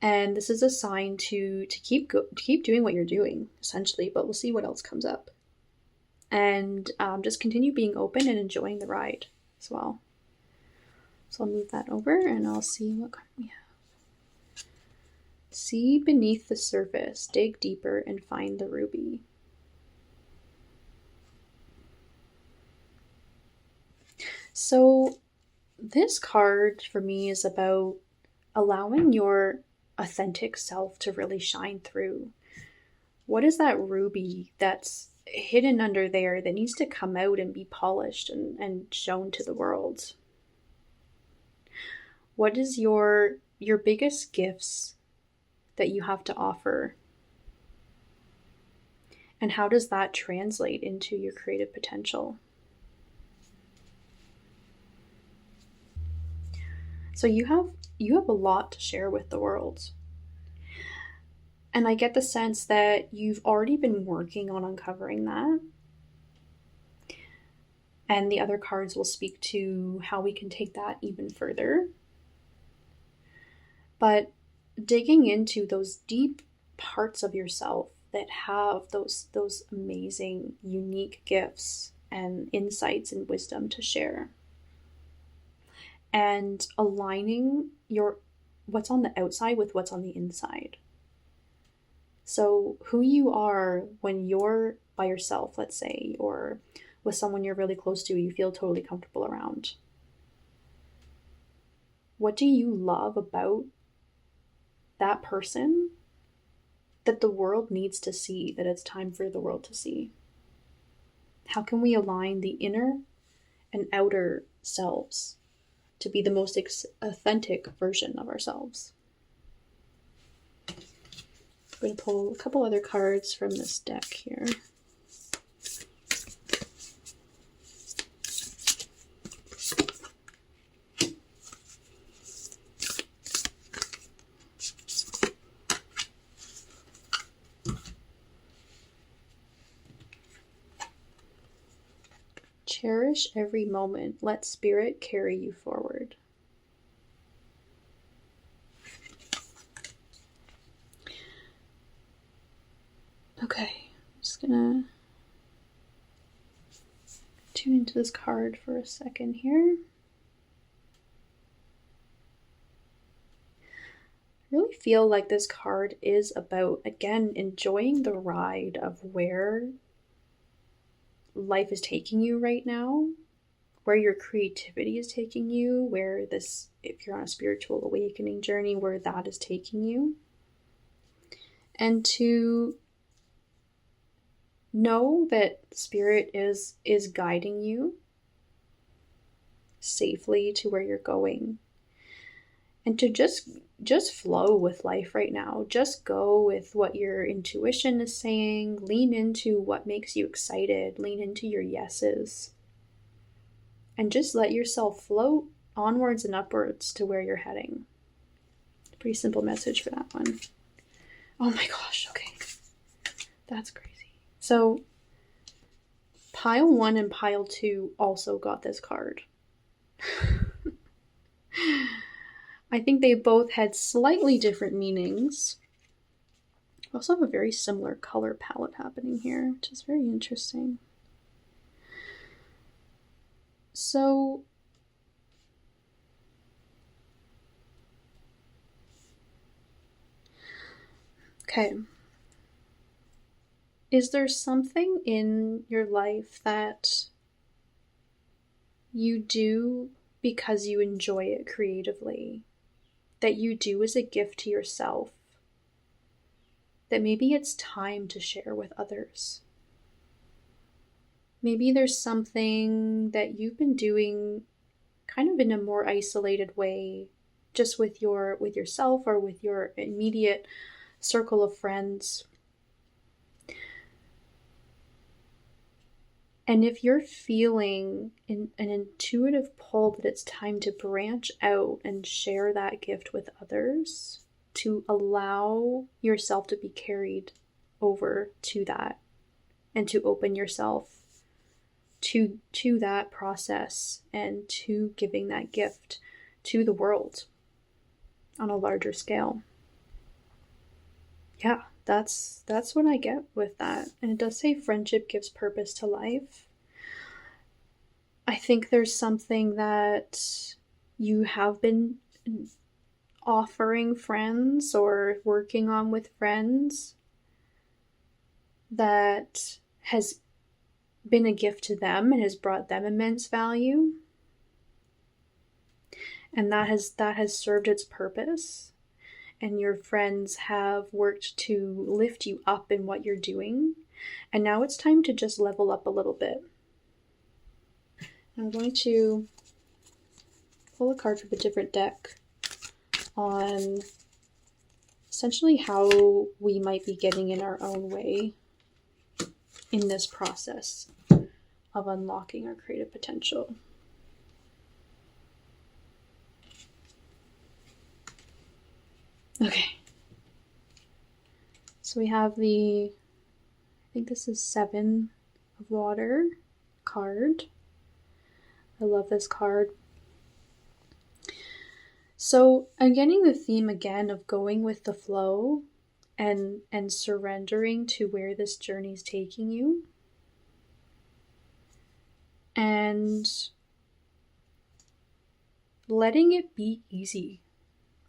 And this is a sign to keep doing what you're doing, essentially, but we'll see what else comes up. And just continue being open and enjoying the ride as well. So I'll move that over and I'll see what card we have. See beneath the surface, dig deeper, and find the ruby. So this card for me is about allowing your authentic self to really shine through. What is that ruby that's hidden under there that needs to come out and be polished and shown to the world? What is your biggest gifts that you have to offer? And how does that translate into your creative potential? So you have a lot to share with the world. And I get the sense that you've already been working on uncovering that. And the other cards will speak to how we can take that even further. But digging into those deep parts of yourself that have those amazing, unique gifts and insights and wisdom to share. And aligning what's on the outside with what's on the inside. So who you are when you're by yourself, let's say, or with someone you're really close to, you feel totally comfortable around. What do you love about that person that the world needs to see, that it's time for the world to see? How can we align the inner and outer selves to be the most authentic version of ourselves? I'm going to pull a couple other cards from this deck here. Cherish every moment. Let spirit carry you forward. Okay, I'm just gonna tune into this card for a second here. I really feel like this card is about, again, enjoying the ride of where life is taking you right now, where your creativity is taking you, where this, if you're on a spiritual awakening journey, where that is taking you. And to know that spirit is guiding you safely to where you're going. And to just flow with life right now. Just go with what your intuition is saying. Lean into what makes you excited. Lean into your yeses. And just let yourself float onwards and upwards to where you're heading. Pretty simple message for that one. Oh my gosh, okay. That's crazy. So, pile 1 and pile 2 also got this card. I think they both had slightly different meanings. We also have a very similar color palette happening here, which is very interesting. So, okay. Is there something in your life that you do because you enjoy it creatively, that you do as a gift to yourself, that maybe it's time to share with others? Maybe there's something that you've been doing kind of in a more isolated way, just with yourself or with your immediate circle of friends. And if you're feeling an intuitive pull that it's time to branch out and share that gift with others, to allow yourself to be carried over to that and to open yourself to that process and to giving that gift to the world on a larger scale. Yeah, that's what I get with that. And it does say friendship gives purpose to life. I think there's something that you have been offering friends or working on with friends that has been a gift to them and has brought them immense value. And that has served its purpose. And your friends have worked to lift you up in what you're doing. And now it's time to just level up a little bit. I'm going to pull a card from a different deck on essentially how we might be getting in our own way in this process of unlocking our creative potential. Okay. So we have I think this is 7 of Water card. I love this card. So I'm getting the theme again of going with the flow and surrendering to where this journey is taking you. And letting it be easy.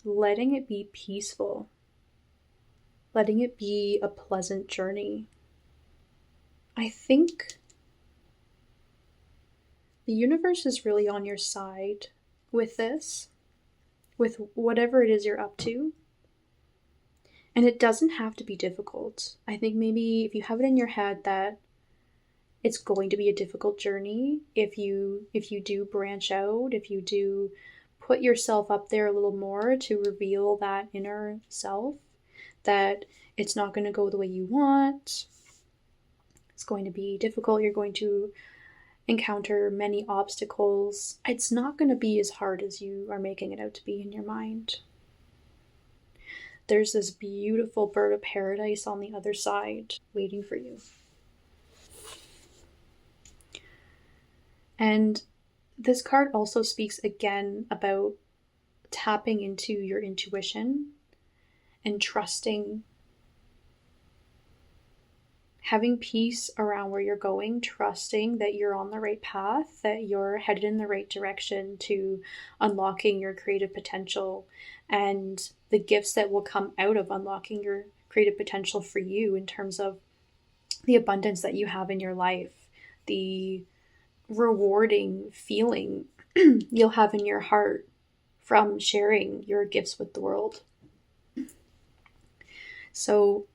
Letting it be peaceful. Letting it be a pleasant journey. I think the universe is really on your side with this, with whatever it is you're up to. And it doesn't have to be difficult. I think maybe if you have it in your head that it's going to be a difficult journey, if you do branch out, if you do put yourself up there a little more to reveal that inner self, that it's not going to go the way you want. It's going to be difficult. You're going to encounter many obstacles. It's not going to be as hard as you are making it out to be in your mind. There's this beautiful bird of paradise on the other side waiting for you. And this card also speaks again about tapping into your intuition and trusting, having peace around where you're going, trusting that you're on the right path, that you're headed in the right direction to unlocking your creative potential and the gifts that will come out of unlocking your creative potential for you in terms of the abundance that you have in your life, the rewarding feeling you'll have in your heart from sharing your gifts with the world. So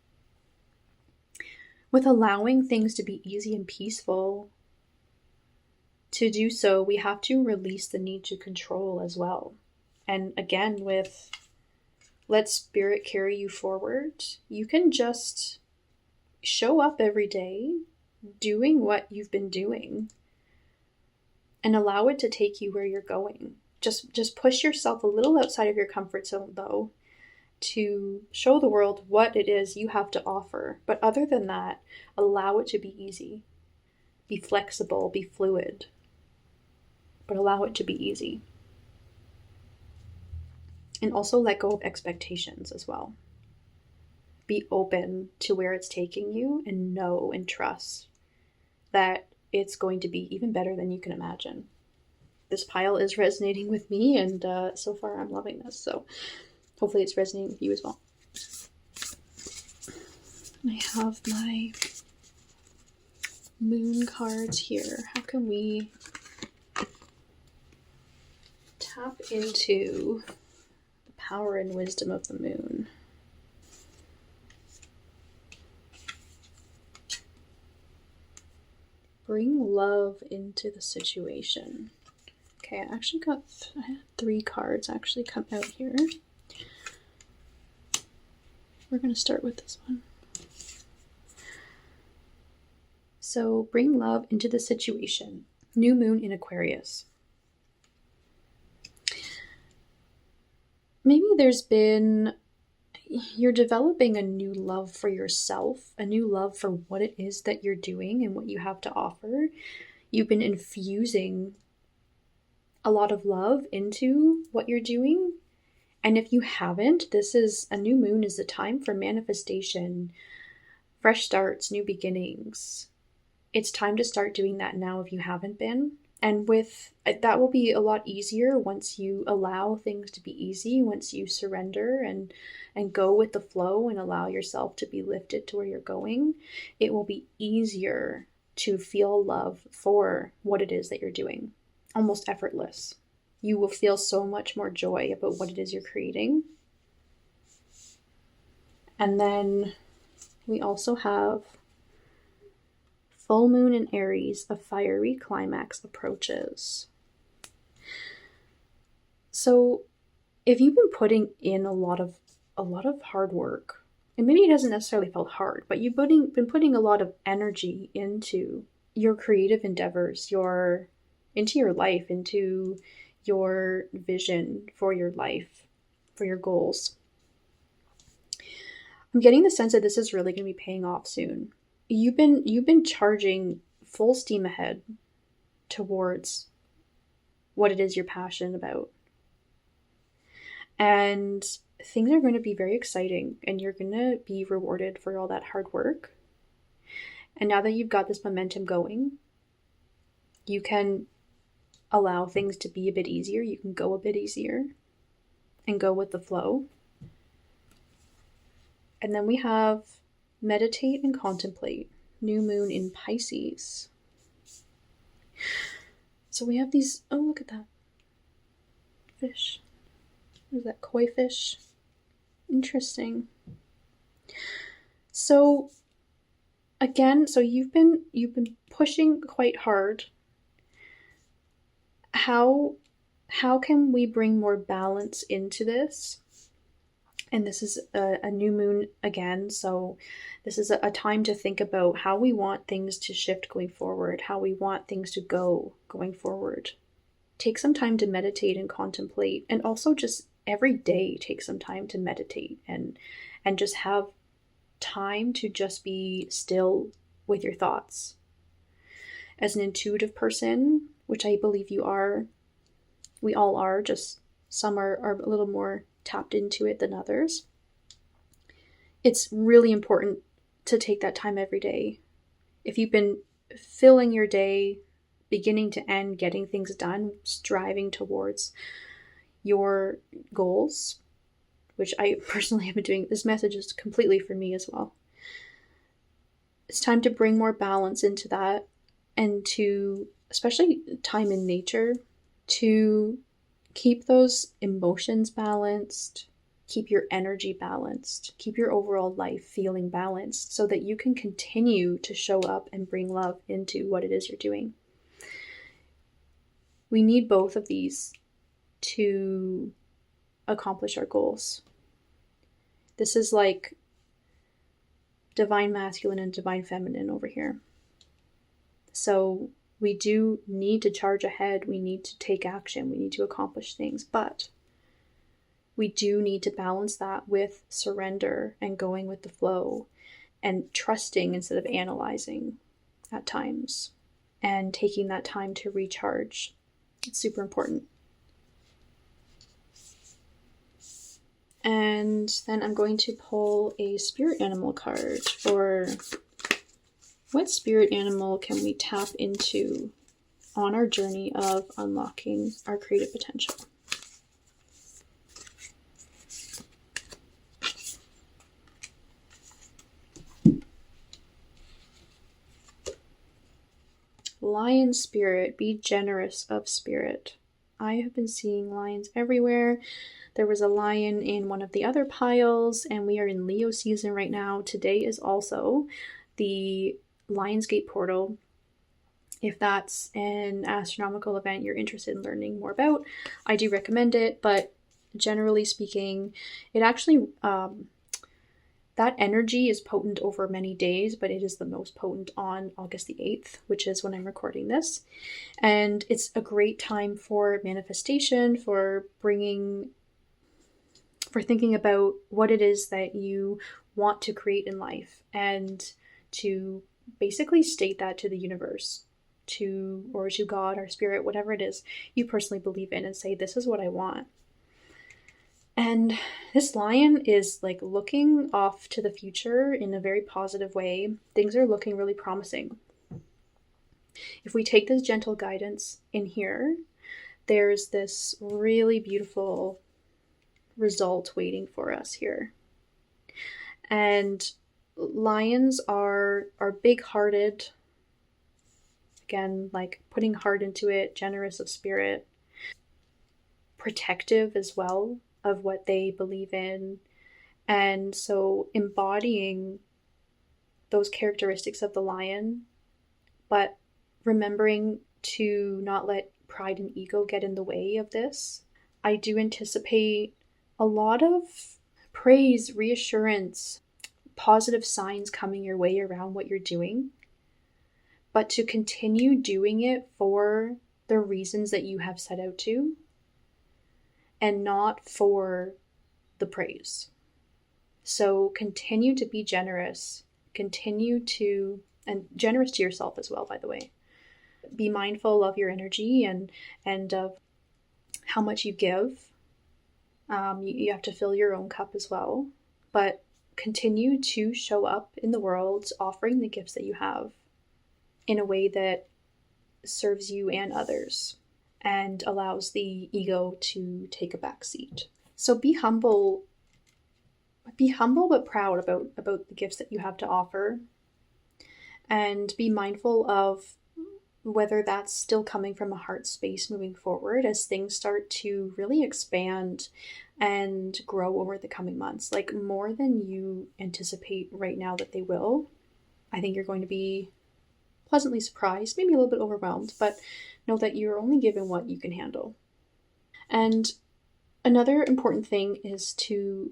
with allowing things to be easy and peaceful, to do so, we have to release the need to control as well. And again, with let spirit carry you forward, you can just show up every day doing what you've been doing and allow it to take you where you're going. Just push yourself a little outside of your comfort zone, though, to show the world what it is you have to offer. But other than that, allow it to be easy. Be flexible, be fluid, but allow it to be easy. And also let go of expectations as well. Be open to where it's taking you and know and trust that it's going to be even better than you can imagine. This pile is resonating with me, and so far I'm loving this. So hopefully it's resonating with you as well. I have my moon cards here. How can we tap into the power and wisdom of the moon? Bring love into the situation. Okay, I actually got I had 3 cards actually come out here. We're going to start with this one. So, bring love into the situation. New moon in Aquarius. Maybe there's been, you're developing a new love for yourself, a new love for what it is that you're doing and what you have to offer. You've been infusing a lot of love into what you're doing. And if you haven't, this is a new moon is a time for manifestation, fresh starts, new beginnings. It's time to start doing that now if you haven't been. And with that will be a lot easier once you allow things to be easy, once you surrender and go with the flow and allow yourself to be lifted to where you're going. It will be easier to feel love for what it is that you're doing, almost effortless. You will feel so much more joy about what it is you're creating. And then we also have full moon in Aries, a fiery climax approaches. So if you've been putting in a lot of hard work, and maybe it hasn't necessarily felt hard, but you've been putting a lot of energy into your creative endeavors, into your life, into your vision for your life, for your goals. I'm getting the sense that this is really going to be paying off soon. You've been charging full steam ahead towards what it is you're passionate about. And things are going to be very exciting, and you're going to be rewarded for all that hard work. And now that you've got this momentum going, you can allow things to be a bit easier. You can go a bit easier and go with the flow. And then we have meditate and contemplate, new moon in Pisces. So we have these, oh, look at that fish. What is that, koi fish? Interesting. So again, so you've been pushing quite hard. How can we bring more balance into this? And this is a new moon again, so this is a time to think about how we want things to shift going forward, how we want things to go going forward. Take some time to meditate and contemplate, and also just every day take some time to meditate and just have time to just be still with your thoughts. As an intuitive person, which I believe you are, we all are, just some are a little more tapped into it than others. It's really important to take that time every day. If you've been filling your day beginning to end, getting things done, striving towards your goals, which I personally have been doing, this message is completely for me as well. It's time to bring more balance into that, and to, especially time in nature, to keep those emotions balanced, keep your energy balanced, keep your overall life feeling balanced, so that you can continue to show up and bring love into what it is you're doing. We need both of these to accomplish our goals. This is like divine masculine and divine feminine over here. So we do need to charge ahead. We need to take action. We need to accomplish things. But we do need to balance that with surrender and going with the flow and trusting instead of analyzing at times, and taking that time to recharge. It's super important. And then I'm going to pull a spirit animal card for what spirit animal can we tap into on our journey of unlocking our creative potential. Lion spirit, be generous of spirit. I have been seeing lions everywhere. There was a lion in one of the other piles, and we are in Leo season right now. Today is also the Lionsgate portal. If that's an astronomical event you're interested in learning more about, I do recommend it. But generally speaking, it actually, that energy is potent over many days, but it is the most potent on August the 8th, which is when I'm recording this. And it's a great time for manifestation, for bringing for thinking about what it is that you want to create in life, and to basically state that to the universe, or to God or spirit, whatever it is you personally believe in, and say, this is what I want. And this lion is like looking off to the future in a very positive way. Things are looking really promising. If we take this gentle guidance in here, there's this really beautiful result waiting for us here. And lions are big-hearted. Again, like putting heart into it, generous of spirit, protective as well of what they believe in. And so embodying those characteristics of the lion, but remembering to not let pride and ego get in the way of this. I do anticipate a lot of praise, reassurance, positive signs coming your way around what you're doing, but to continue doing it for the reasons that you have set out to, and not for the praise. So continue to be generous, and generous to yourself as well, by the way. Be mindful of your energy and of how much you give. You have to fill your own cup as well, but continue to show up in the world offering the gifts that you have in a way that serves you and others and allows the ego to take a back seat. So be humble but proud about the gifts that you have to offer, and be mindful of whether that's still coming from a heart space moving forward as things start to really expand and grow over the coming months, like more than you anticipate right now that they will. I think you're going to be pleasantly surprised, maybe a little bit overwhelmed, but know that you're only given what you can handle. And another important thing is to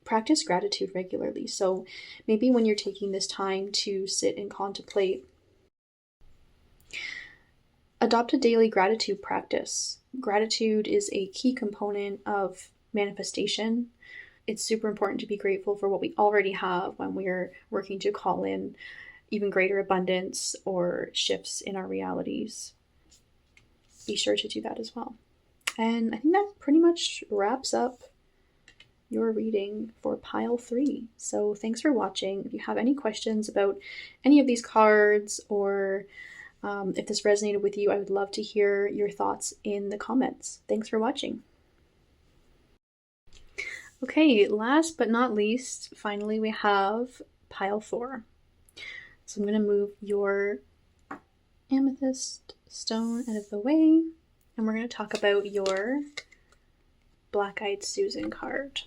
practice gratitude regularly. So maybe when you're taking this time to sit and contemplate, adopt a daily gratitude practice. Gratitude is a key component of manifestation. It's super important to be grateful for what we already have when we're working to call in even greater abundance or shifts in our realities. Be sure to do that as well. And I think that pretty much wraps up your reading for pile 3. So thanks for watching. If you have any questions about any of these cards, or if this resonated with you, I would love to hear your thoughts in the comments. Thanks for watching. Okay, last but not least, finally we have pile 4. So I'm going to move your amethyst stone out of the way, and we're going to talk about your Black-Eyed Susan card.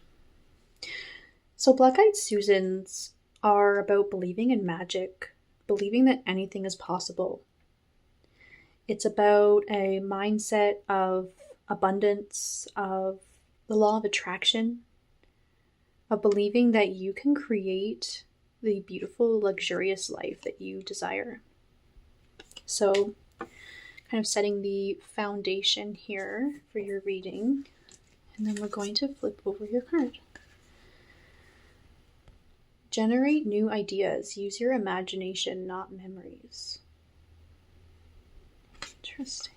So Black-Eyed Susans are about believing in magic, believing that anything is possible. It's about a mindset of abundance, of the law of attraction, of believing that you can create the beautiful, luxurious life that you desire. So, kind of setting the foundation here for your reading, and then we're going to flip over your card. Generate new ideas. Use your imagination, not memories. Interesting.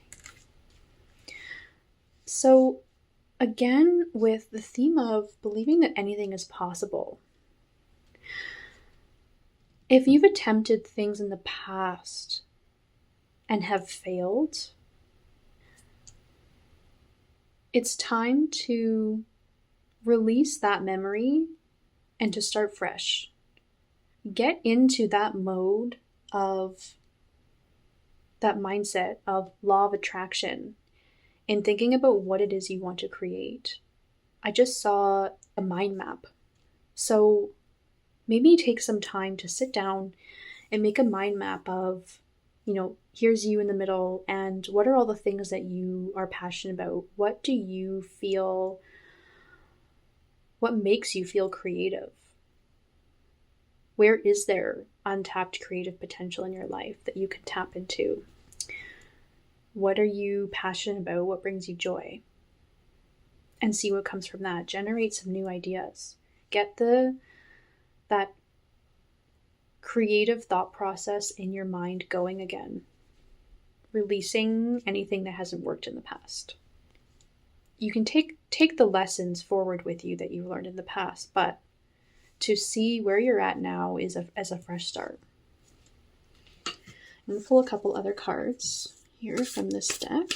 So, again, with the theme of believing that anything is possible. If you've attempted things in the past and have failed, it's time to release that memory and to start fresh. Get into that mode of that mindset of law of attraction and thinking about what it is you want to create. I just saw a mind map. So maybe take some time to sit down and make a mind map of, here's you in the middle, and what are all the things that you are passionate about? What do you feel? What makes you feel creative? Where is there untapped creative potential in your life that you can tap into? What are you passionate about? What brings you joy? and see what comes from that. Generate some new ideas. Get that creative thought process in your mind going again, releasing anything that hasn't worked in the past. You can take the lessons forward with you that you learned in the past, but to see where you're at now is as a fresh start. I'm going to pull a couple other cards here from this deck.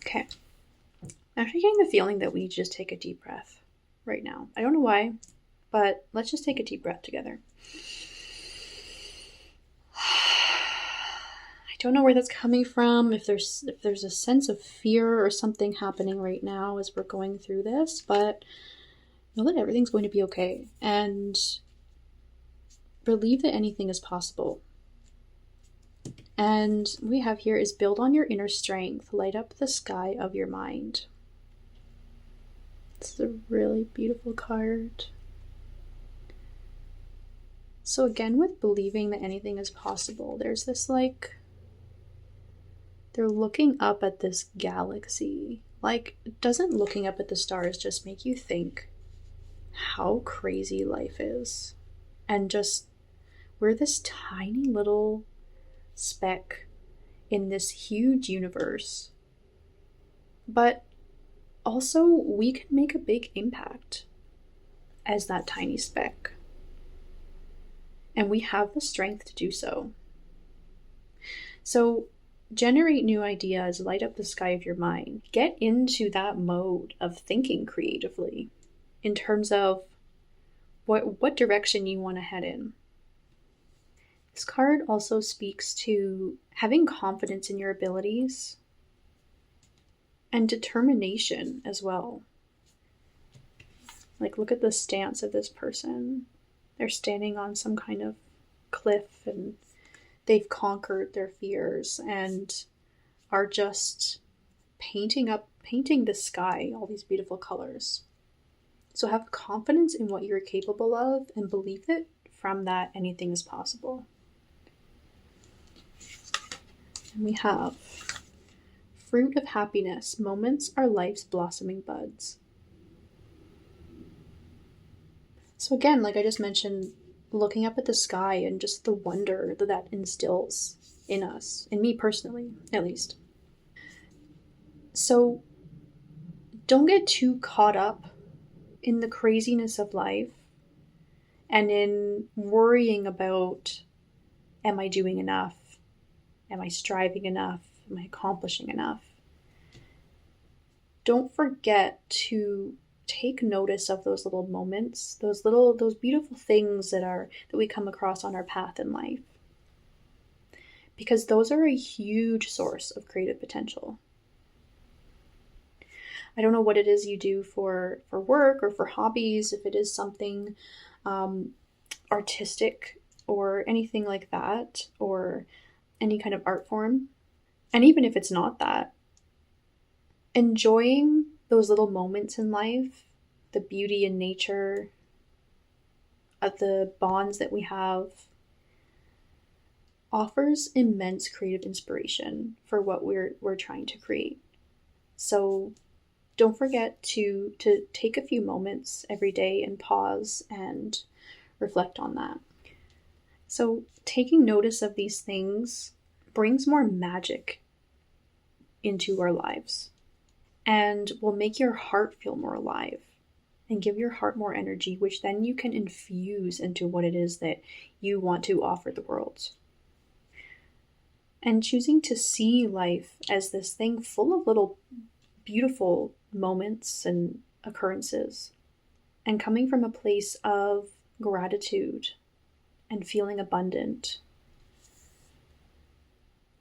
Okay. I'm actually getting the feeling that we just take a deep breath right now. I don't know why, but let's just take a deep breath together. I don't know where that's coming from, if there's a sense of fear or something happening right now as we're going through this, but know that everything's going to be okay, and believe that anything is possible. And what we have here is build on your inner strength, light up the sky of your mind. It's a really beautiful card. So again, with believing that anything is possible, there's this like, they're looking up at this galaxy. Like, doesn't looking up at the stars just make you think how crazy life is? And just, we're this tiny little speck in this huge universe. But also, we can make a big impact as that tiny speck. And we have the strength to do so. So, generate new ideas, light up the sky of your mind. Get into that mode of thinking creatively in terms of what direction you want to head in. This card also speaks to having confidence in your abilities and determination as well. Like, look at the stance of this person. They're standing on some kind of cliff and they've conquered their fears and are just painting the sky, all these beautiful colors. So have confidence in what you're capable of and believe that from that anything is possible. And we have fruit of happiness. Moments are life's blossoming buds. So again, like I just mentioned, looking up at the sky and just the wonder that instills in us, in me personally, at least. So don't get too caught up in the craziness of life and in worrying about, am I doing enough? Am I striving enough? Am I accomplishing enough? Don't forget to take notice of those little moments, those beautiful things that we come across on our path in life. Because those are a huge source of creative potential. I don't know what it is you do for work or for hobbies, if it is something artistic or anything like that, or any kind of art form. And even if it's not that, enjoying those little moments in life, the beauty in nature, of the bonds that we have, offers immense creative inspiration for what we're trying to create. So don't forget to take a few moments every day and pause and reflect on that. So taking notice of these things brings more magic into our lives and will make your heart feel more alive and give your heart more energy, which then you can infuse into what it is that you want to offer the world. And choosing to see life as this thing full of little beautiful moments and occurrences, and coming from a place of gratitude and feeling abundant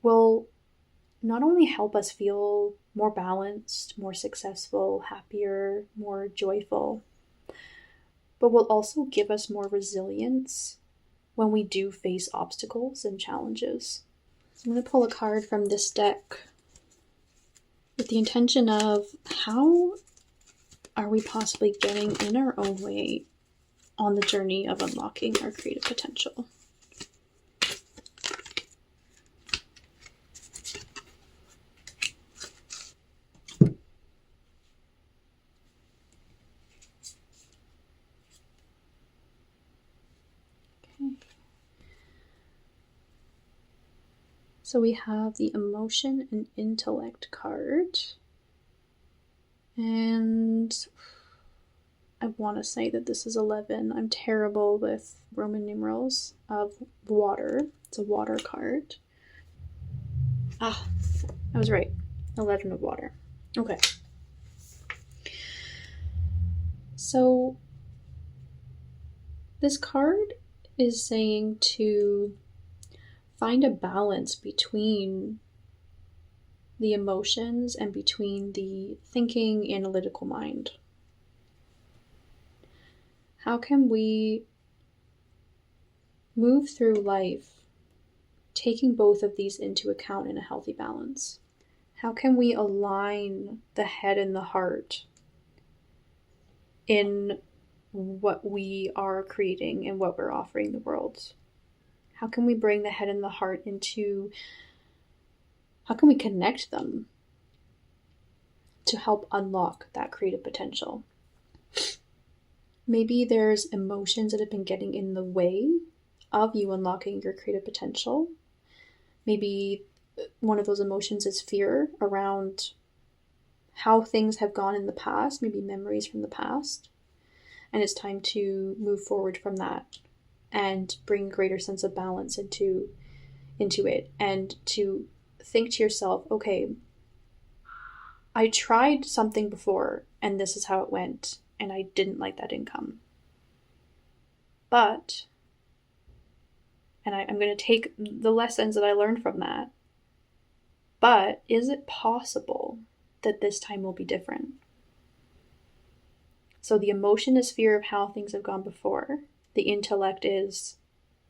will not only help us feel more balanced, more successful, happier, more joyful, but will also give us more resilience when we do face obstacles and challenges. I'm going to pull a card from this deck with the intention of how are we possibly getting in our own way on the journey of unlocking our creative potential. So we have the emotion and intellect card. And I want to say that this is 11. I'm terrible with Roman numerals of water. It's a water card. I was right. 11 of water. Okay. So this card is saying to find a balance between the emotions and between the thinking, analytical mind. How can we move through life taking both of these into account in a healthy balance? How can we align the head and the heart in what we are creating and what we're offering the world? How can we bring the head and the heart into, how can we connect them to help unlock that creative potential? Maybe there's emotions that have been getting in the way of you unlocking your creative potential. Maybe one of those emotions is fear around how things have gone in the past, maybe memories from the past. And it's time to move forward from that and bring a greater sense of balance into it, and to think to yourself, okay, I tried something before and this is how it went, and I didn't like that income. But, and I'm going to take the lessons that I learned from that, but is it possible that this time will be different? So the emotion is fear of how things have gone before. The intellect is,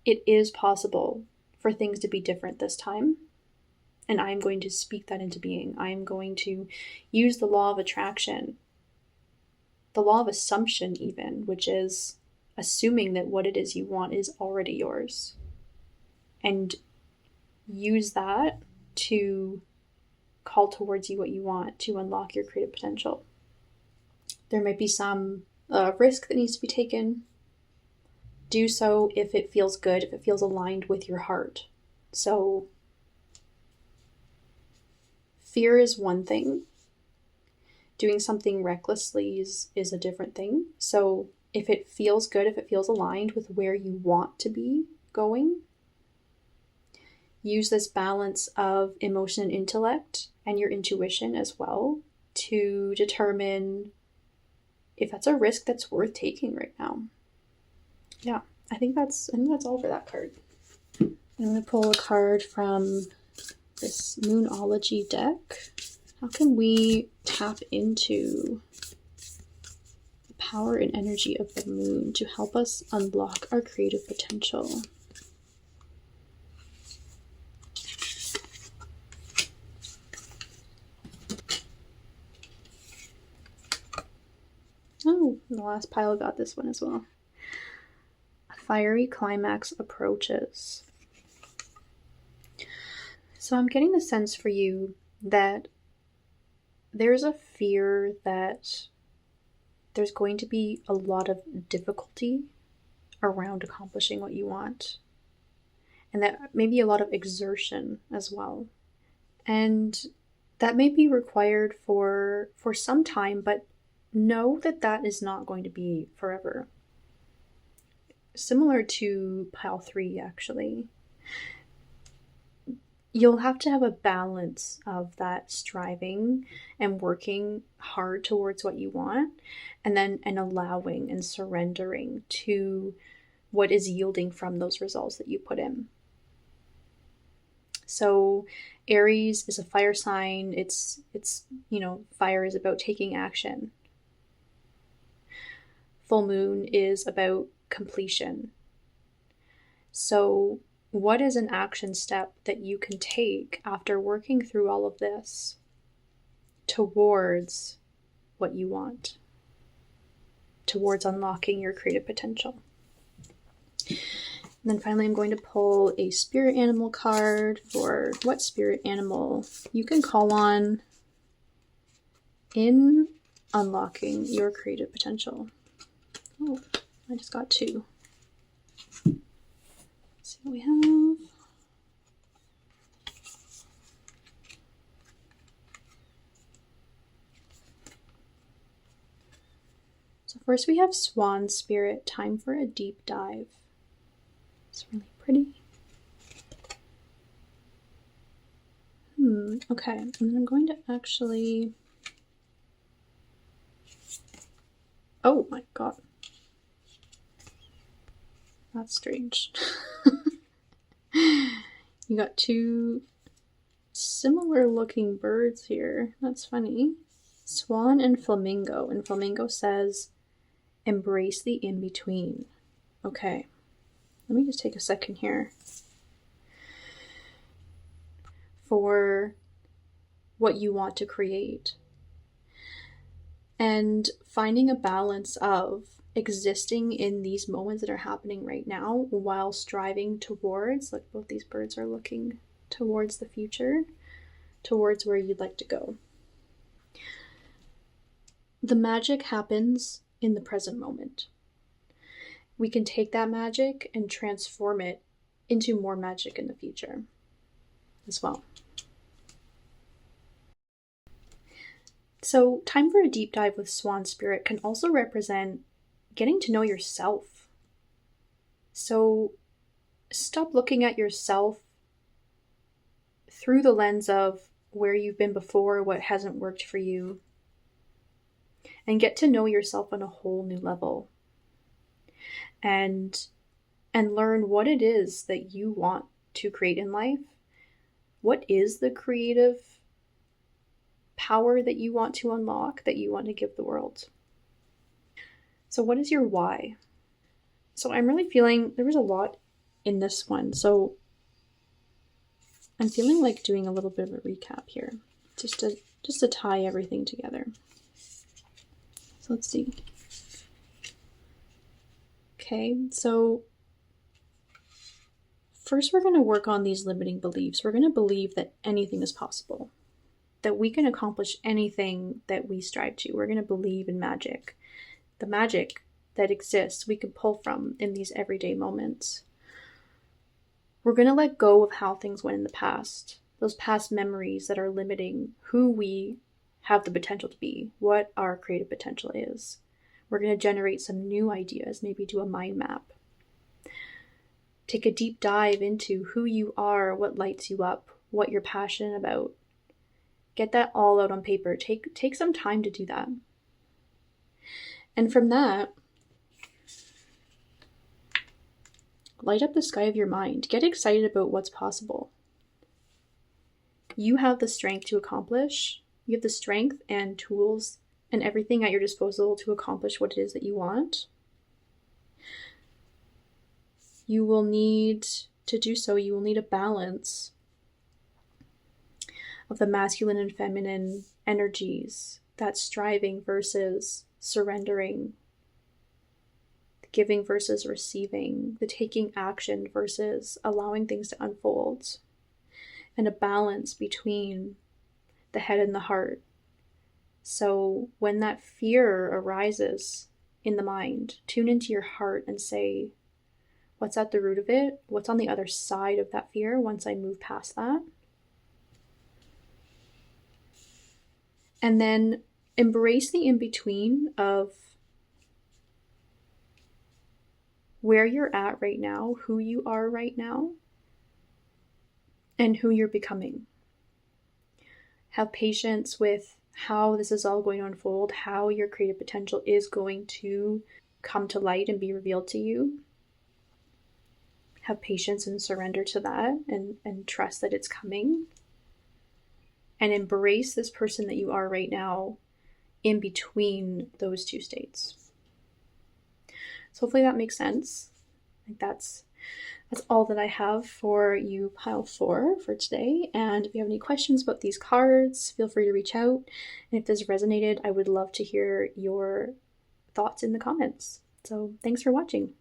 it is possible for things to be different this time. And I'm going to speak that into being. I'm going to use the law of attraction, the law of assumption even, which is assuming that what it is you want is already yours. And use that to call towards you what you want to unlock your creative potential. There might be some risk that needs to be taken. Do so if it feels good, if it feels aligned with your heart. So fear is one thing. Doing something recklessly is a different thing. So if it feels good, if it feels aligned with where you want to be going, use this balance of emotion and intellect and your intuition as well to determine if that's a risk that's worth taking right now. Yeah, I think that's all for that card. I'm going to pull a card from this Moonology deck. How can we tap into the power and energy of the moon to help us unlock our creative potential? Oh, the last pile got this one as well. A fiery climax approaches. So I'm getting the sense for you that there's a fear that there's going to be a lot of difficulty around accomplishing what you want. And that maybe a lot of exertion as well. And that may be required for some time, but know that that is not going to be forever. Similar to pile 3, actually. You'll have to have a balance of that striving and working hard towards what you want, and then allowing and surrendering to what is yielding from those results that you put in. So Aries is a fire sign. It's fire is about taking action. Full moon is about completion. So what is an action step that you can take after working through all of this towards what you want, towards unlocking your creative potential? And then finally, I'm going to pull a spirit animal card for what spirit animal you can call on in unlocking your creative potential. Oh, I just got 2. Let's see what we have. So first we have Swan Spirit, time for a deep dive. It's really pretty. Okay, and then I'm going to actually... Oh my god. That's strange. You got 2 similar looking birds here. That's funny. Swan and Flamingo. And Flamingo says, embrace the in-between. Okay. Let me just take a second here. For what you want to create. And finding a balance of existing in these moments that are happening right now while striving towards, like both these birds are looking towards the future, towards where you'd like to go. The magic happens in the present moment. We can take that magic and transform it into more magic in the future as well. So, time for a deep dive with Swan Spirit can also represent getting to know yourself. So, stop looking at yourself through the lens of where you've been before, what hasn't worked for you, and get to know yourself on a whole new level. And learn what it is that you want to create in life. What is the creative power that you want to unlock, that you want to give the world? So what is your why? So I'm really feeling, there was a lot in this one, so I'm feeling like doing a little bit of a recap here, just to tie everything together. So let's see. Okay, so first we're going to work on these limiting beliefs. We're going to believe that anything is possible, that we can accomplish anything that we strive to. We're going to believe in magic. The magic that exists, we can pull from in these everyday moments. We're going to let go of how things went in the past, those past memories that are limiting who we have the potential to be, what our creative potential is. We're going to generate some new ideas, maybe do a mind map. Take a deep dive into who you are, what lights you up, what you're passionate about. Get that all out on paper. Take some time to do that. And from that, light up the sky of your mind. Get excited about what's possible. You have the strength to accomplish. You have the strength and tools and everything at your disposal to accomplish what it is that you want. You will need to do so. You will need a balance of the masculine and feminine energies, that striving versus surrendering, the giving versus receiving, the taking action versus allowing things to unfold, and a balance between the head and the heart. So when that fear arises in the mind, tune into your heart and say, what's at the root of it? What's on the other side of that fear once I move past that? And then embrace the in-between of where you're at right now, who you are right now, and who you're becoming. Have patience with how this is all going to unfold, how your creative potential is going to come to light and be revealed to you. Have patience and surrender to that and trust that it's coming. And embrace this person that you are right now in between those two states. So hopefully that makes sense. Like that's That's all that I have for you, pile 4, for today. And if you have any questions about these cards, feel free to reach out. And if this resonated, I would love to hear your thoughts in the comments. So thanks for watching.